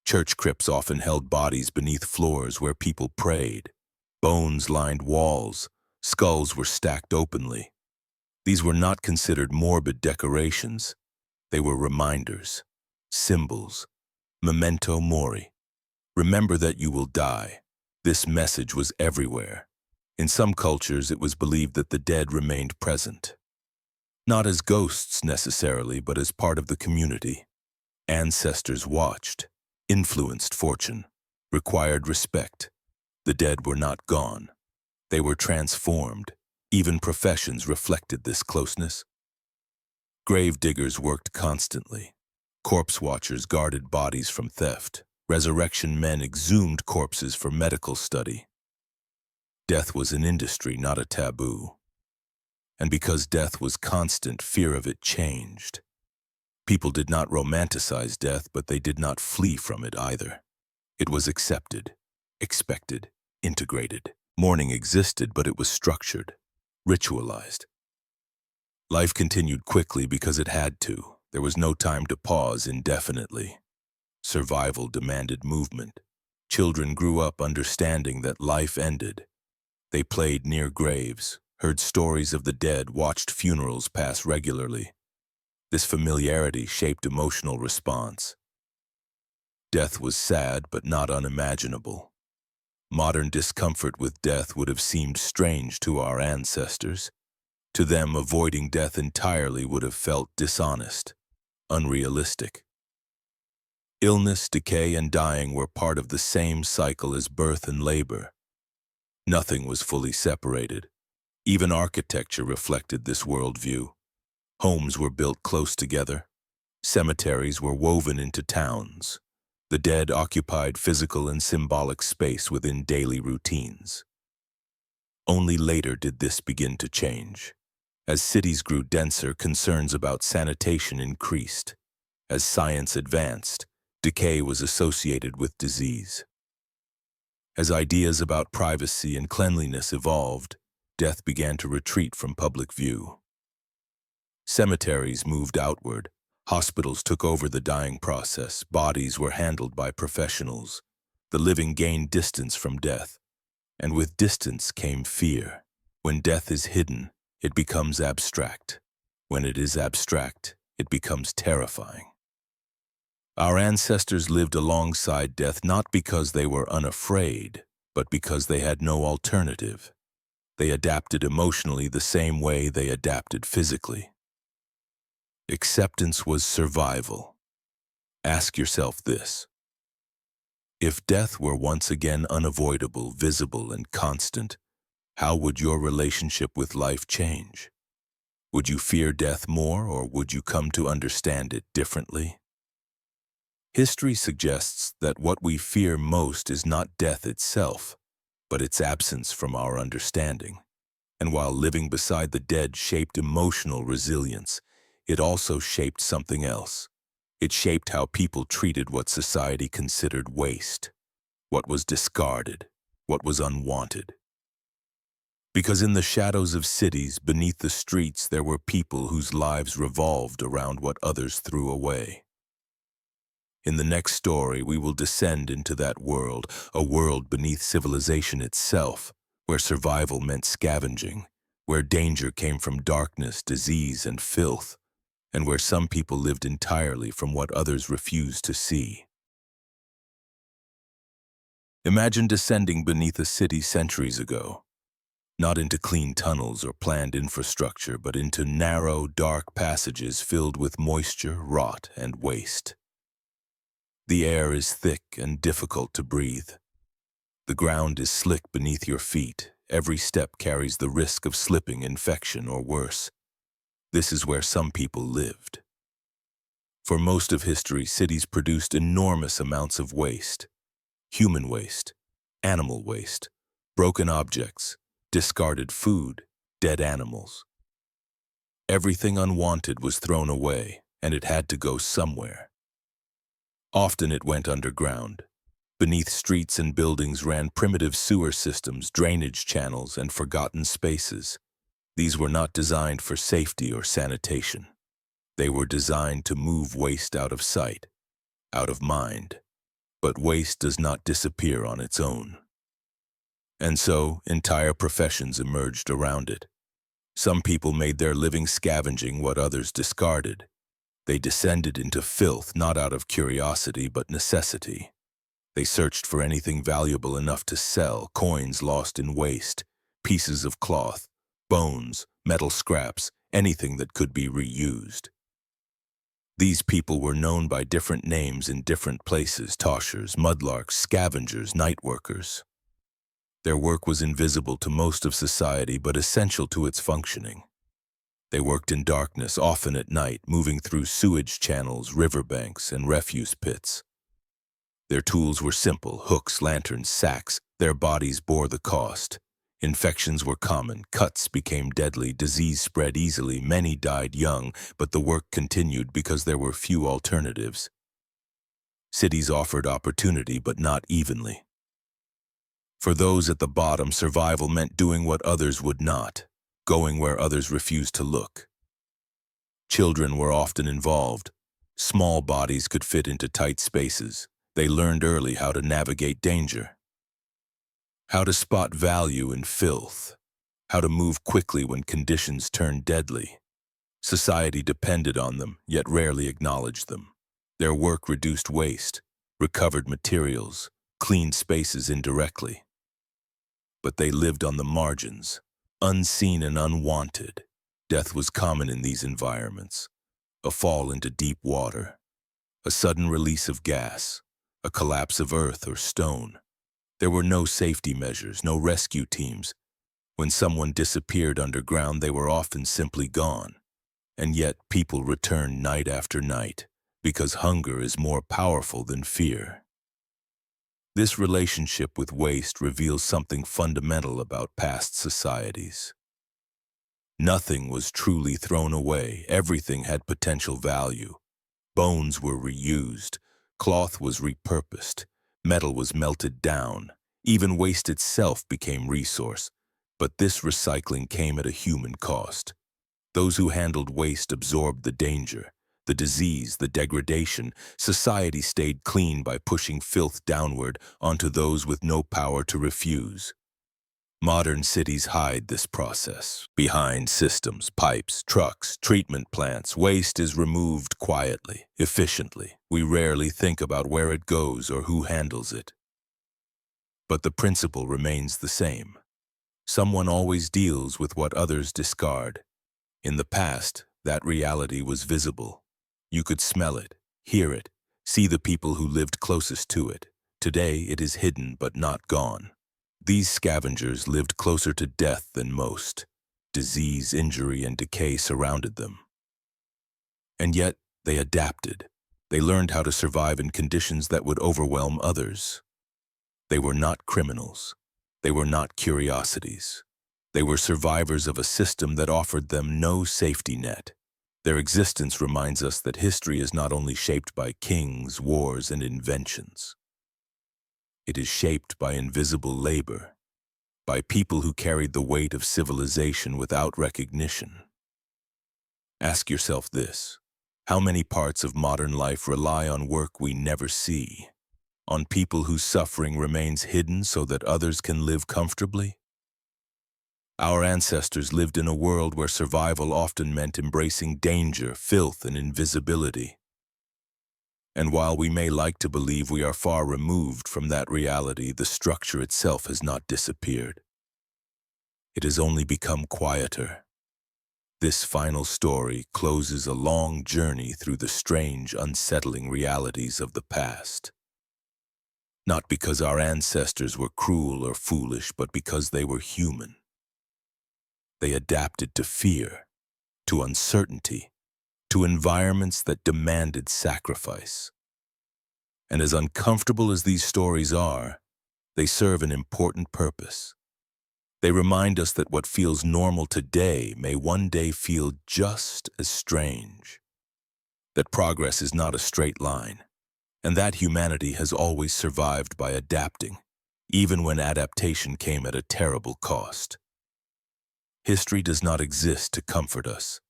Church crypts often held bodies beneath floors where people prayed. Bones lined walls. Skulls were stacked openly. These were not considered morbid decorations. They were reminders, symbols, memento mori. Remember that you will die. This message was everywhere. In some cultures, it was believed that the dead remained present. Not as ghosts necessarily, but as part of the community. Ancestors watched, influenced fortune, required respect. The dead were not gone. They were transformed. Even professions reflected this closeness. Grave diggers worked constantly. Corpse watchers guarded bodies from theft. Resurrection men exhumed corpses for medical study. Death was an industry, not a taboo. And because death was constant, fear of it changed. People did not romanticize death, but they did not flee from it either. It was accepted, expected, integrated. Mourning existed, but it was structured, ritualized. Life continued quickly because it had to. There was no time to pause indefinitely. Survival demanded movement. Children grew up understanding that life ended. They played near graves, heard stories of the dead, watched funerals pass regularly. This familiarity shaped emotional response. Death was sad but not unimaginable. Modern discomfort with death would have seemed strange to our ancestors. To them, avoiding death entirely would have felt dishonest, unrealistic. Illness, decay, and dying were part of the same cycle as birth and labor. Nothing was fully separated. Even architecture reflected this worldview. Homes were built close together. Cemeteries were woven into towns. The dead occupied physical and symbolic space within daily routines. Only later did this begin to change. As cities grew denser, concerns about sanitation increased. As science advanced, decay was associated with disease. As ideas about privacy and cleanliness evolved, death began to retreat from public view. Cemeteries moved outward. Hospitals took over the dying process. Bodies were handled by professionals. The living gained distance from death. And with distance came fear. When death is hidden, it becomes abstract. When it is abstract, it becomes terrifying. Our ancestors lived alongside death not because they were unafraid, but because they had no alternative. They adapted emotionally the same way they adapted physically. Acceptance was survival. Ask yourself this: if death were once again unavoidable, visible, and constant, how would your relationship with life change? Would you fear death more, or would you come to understand it differently? History suggests that what we fear most is not death itself, but its absence from our understanding. And while living beside the dead shaped emotional resilience, it also shaped something else. It shaped how people treated what society considered waste, what was discarded, what was unwanted. Because in the shadows of cities, beneath the streets, there were people whose lives revolved around what others threw away. In the next story, we will descend into that world, a world beneath civilization itself, where survival meant scavenging, where danger came from darkness, disease, and filth, and where some people lived entirely from what others refused to see. Imagine descending beneath a city centuries ago, not into clean tunnels or planned infrastructure, but into narrow, dark passages filled with moisture, rot, and waste. The air is thick and difficult to breathe. The ground is slick beneath your feet. Every step carries the risk of slipping, infection, or worse. This is where some people lived. For most of history, cities produced enormous amounts of waste. Human waste, animal waste, broken objects, discarded food, dead animals. Everything unwanted was thrown away, and it had to go somewhere. Often it went underground. Beneath streets and buildings ran primitive sewer systems, drainage channels, and forgotten spaces. These were not designed for safety or sanitation. They were designed to move waste out of sight, out of mind. But waste does not disappear on its own. And so, entire professions emerged around it. Some people made their living scavenging what others discarded. They descended into filth not out of curiosity but necessity. They searched for anything valuable enough to sell, coins lost in waste, pieces of cloth, bones, metal scraps, anything that could be reused. These people were known by different names in different places: toshers, mudlarks, scavengers, night workers. Their work was invisible to most of society but essential to its functioning. They worked in darkness, often at night, moving through sewage channels, riverbanks, and refuse pits. Their tools were simple: hooks, lanterns, sacks. Their bodies bore the cost. Infections were common, cuts became deadly, disease spread easily, many died young, but the work continued because there were few alternatives. Cities offered opportunity, but not evenly. For those at the bottom, survival meant doing what others would not, going where others refused to look. Children were often involved. Small bodies could fit into tight spaces. They learned early how to navigate danger, how to spot value in filth, how to move quickly when conditions turned deadly. Society depended on them, yet rarely acknowledged them. Their work reduced waste, recovered materials, cleaned spaces indirectly. But they lived on the margins, unseen and unwanted. Death was common in these environments: a fall into deep water, a sudden release of gas, a collapse of earth or stone. There were no safety measures, no rescue teams. When someone disappeared underground, they were often simply gone. And yet people returned night after night, because hunger is more powerful than fear. This relationship with waste reveals something fundamental about past societies. Nothing was truly thrown away. Everything had potential value. Bones were reused. Cloth was repurposed. Metal was melted down. Even waste itself became resource. But this recycling came at a human cost. Those who handled waste absorbed the danger, the disease, the degradation. Society stayed clean by pushing filth downward onto those with no power to refuse. Modern cities hide this process. Behind systems, pipes, trucks, treatment plants, waste is removed quietly, efficiently. We rarely think about where it goes or who handles it. But the principle remains the same. Someone always deals with what others discard. In the past, that reality was visible. You could smell it, hear it, see the people who lived closest to it. Today, it is hidden but not gone. These scavengers lived closer to death than most. Disease, injury, and decay surrounded them. And yet, they adapted. They learned how to survive in conditions that would overwhelm others. They were not criminals. They were not curiosities. They were survivors of a system that offered them no safety net. Their existence reminds us that history is not only shaped by kings, wars, and inventions. It is shaped by invisible labor, by people who carried the weight of civilization without recognition. Ask yourself this: How many parts of modern life rely on work we never see, on people whose suffering remains hidden so that others can live comfortably? Our ancestors lived in a world where survival often meant embracing danger, filth, and invisibility. And while we may like to believe we are far removed from that reality, the structure itself has not disappeared. It has only become quieter. This final story closes a long journey through the strange, unsettling realities of the past. Not because our ancestors were cruel or foolish, but because they were human. They adapted to fear, to uncertainty, to environments that demanded sacrifice. And as uncomfortable as these stories are, they serve an important purpose. They remind us that what feels normal today may one day feel just as strange. That progress is not a straight line, and that humanity has always survived by adapting, even when adaptation came at a terrible cost. History does not exist to comfort us.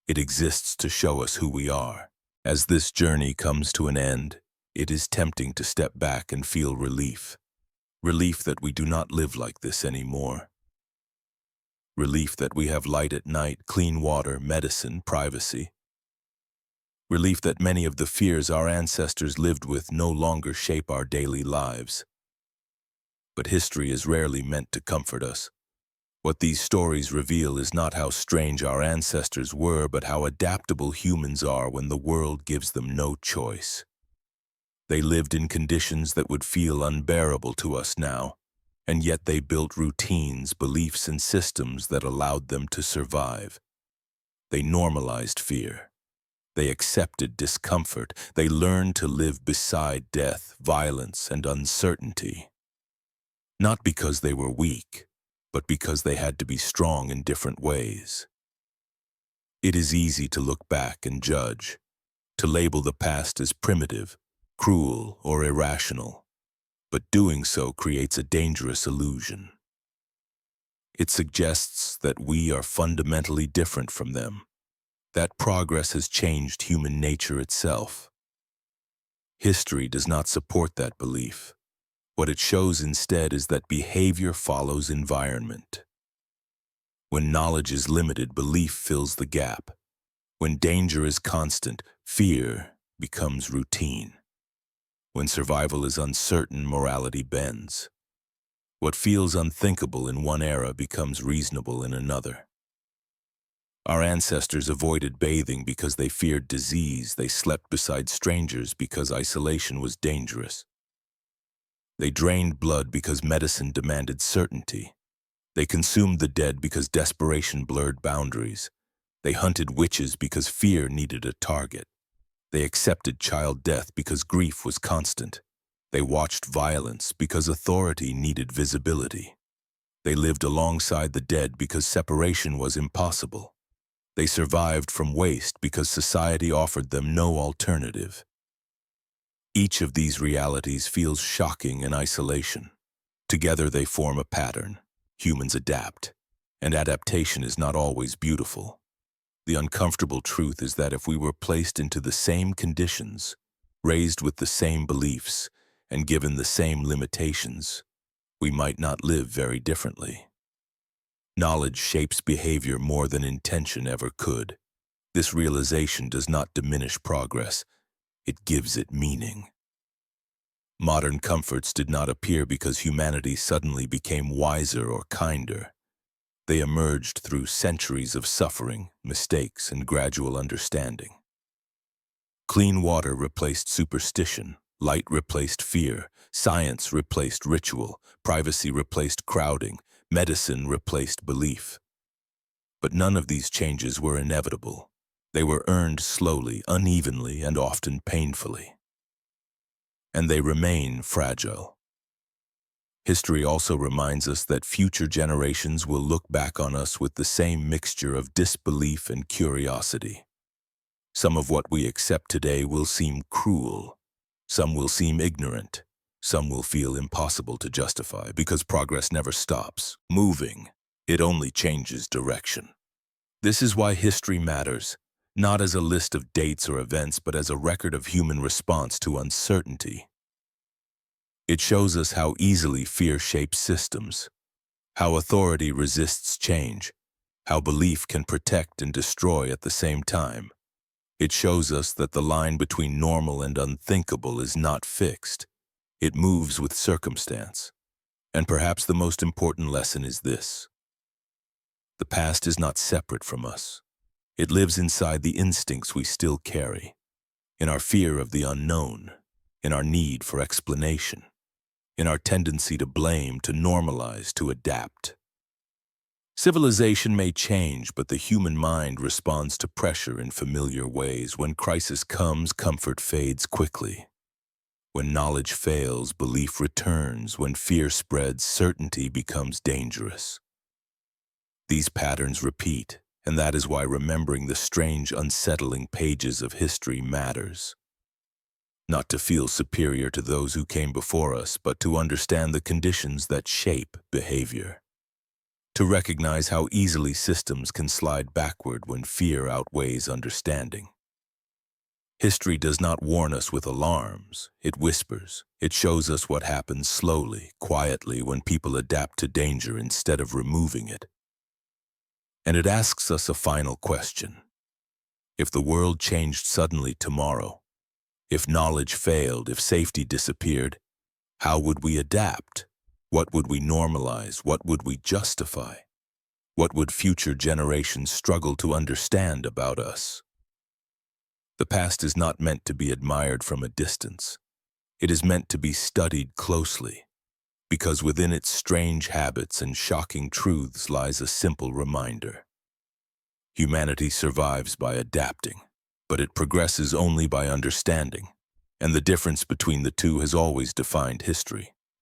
It exists to show us who we are. As this journey comes to an end, it is tempting to step back and feel relief. Relief that we do not live like this anymore. Relief that we have light at night, clean water, medicine, privacy. Relief that many of the fears our ancestors lived with no longer shape our daily lives. But history is rarely meant to comfort us. What these stories reveal is not how strange our ancestors were, but how adaptable humans are when the world gives them no choice. They lived in conditions that would feel unbearable to us now, and yet they built routines, beliefs, and systems that allowed them to survive. They normalized fear. They accepted discomfort. They learned to live beside death, violence, and uncertainty. Not because they were weak, but because they had to be strong in different ways. It is easy to look back and judge, to label the past as primitive, cruel, or irrational, but doing so creates a dangerous illusion. It suggests that we are fundamentally different from them, that progress has changed human nature itself. History does not support that belief. What it shows instead is that behavior follows environment. When knowledge is limited, belief fills the gap. When danger is constant, fear becomes routine. When survival is uncertain, morality bends. What feels unthinkable in one era becomes reasonable in another. Our ancestors avoided bathing because they feared disease. They slept beside strangers because isolation was dangerous. They drained blood because medicine demanded certainty. They consumed the dead because desperation blurred boundaries. They hunted witches because fear needed a target. They accepted child death because grief was constant. They watched violence because authority needed visibility. They lived alongside the dead because separation was impossible. They survived from waste because society offered them no alternative. Each of these realities feels shocking in isolation. Together they form a pattern. Humans adapt, and adaptation is not always beautiful. The uncomfortable truth is that if we were placed into the same conditions, raised with the same beliefs, and given the same limitations, we might not live very differently. Knowledge shapes behavior more than intention ever could. This realization does not diminish progress, it gives it meaning. Modern comforts did not appear because humanity suddenly became wiser or kinder. They emerged through centuries of suffering, mistakes, and gradual understanding. Clean water replaced superstition, light replaced fear, science replaced ritual, privacy replaced crowding, medicine replaced belief. But none of these changes were inevitable. They were earned slowly, unevenly, and often painfully. And they remain fragile. History also reminds us that future generations will look back on us with the same mixture of disbelief and curiosity. Some of what we accept today will seem cruel. Some will seem ignorant. Some will feel impossible to justify because progress never stops moving. It only changes direction. This is why history matters, not as a list of dates or events, but as a record of human response to uncertainty. It shows us how easily fear shapes systems, how authority resists change, how belief can protect and destroy at the same time. It shows us that the line between normal and unthinkable is not fixed. It moves with circumstance. And perhaps the most important lesson is this: the past is not separate from us. It lives inside the instincts we still carry, in our fear of the unknown, in our need for explanation, in our tendency to blame, to normalize, to adapt. Civilization may change, but the human mind responds to pressure in familiar ways. When crisis comes, comfort fades quickly. When knowledge fails, belief returns. When fear spreads, certainty becomes dangerous. These patterns repeat, and that is why remembering the strange, unsettling pages of history matters. Not to feel superior to those who came before us, but to understand the conditions that shape behavior. To recognize how easily systems can slide backward when fear outweighs understanding. History does not warn us with alarms. It whispers. It shows us what happens slowly, quietly, when people adapt to danger instead of removing it. And it asks us a final question. If the world changed suddenly tomorrow, if knowledge failed, if safety disappeared, how would we adapt? What would we normalize? What would we justify? What would future generations struggle to understand about us? The past is not meant to be admired from a distance. It is meant to be studied closely, because within its strange habits and shocking truths lies a simple reminder. Humanity survives by adapting, but it progresses only by understanding, and the difference between the two has always defined history.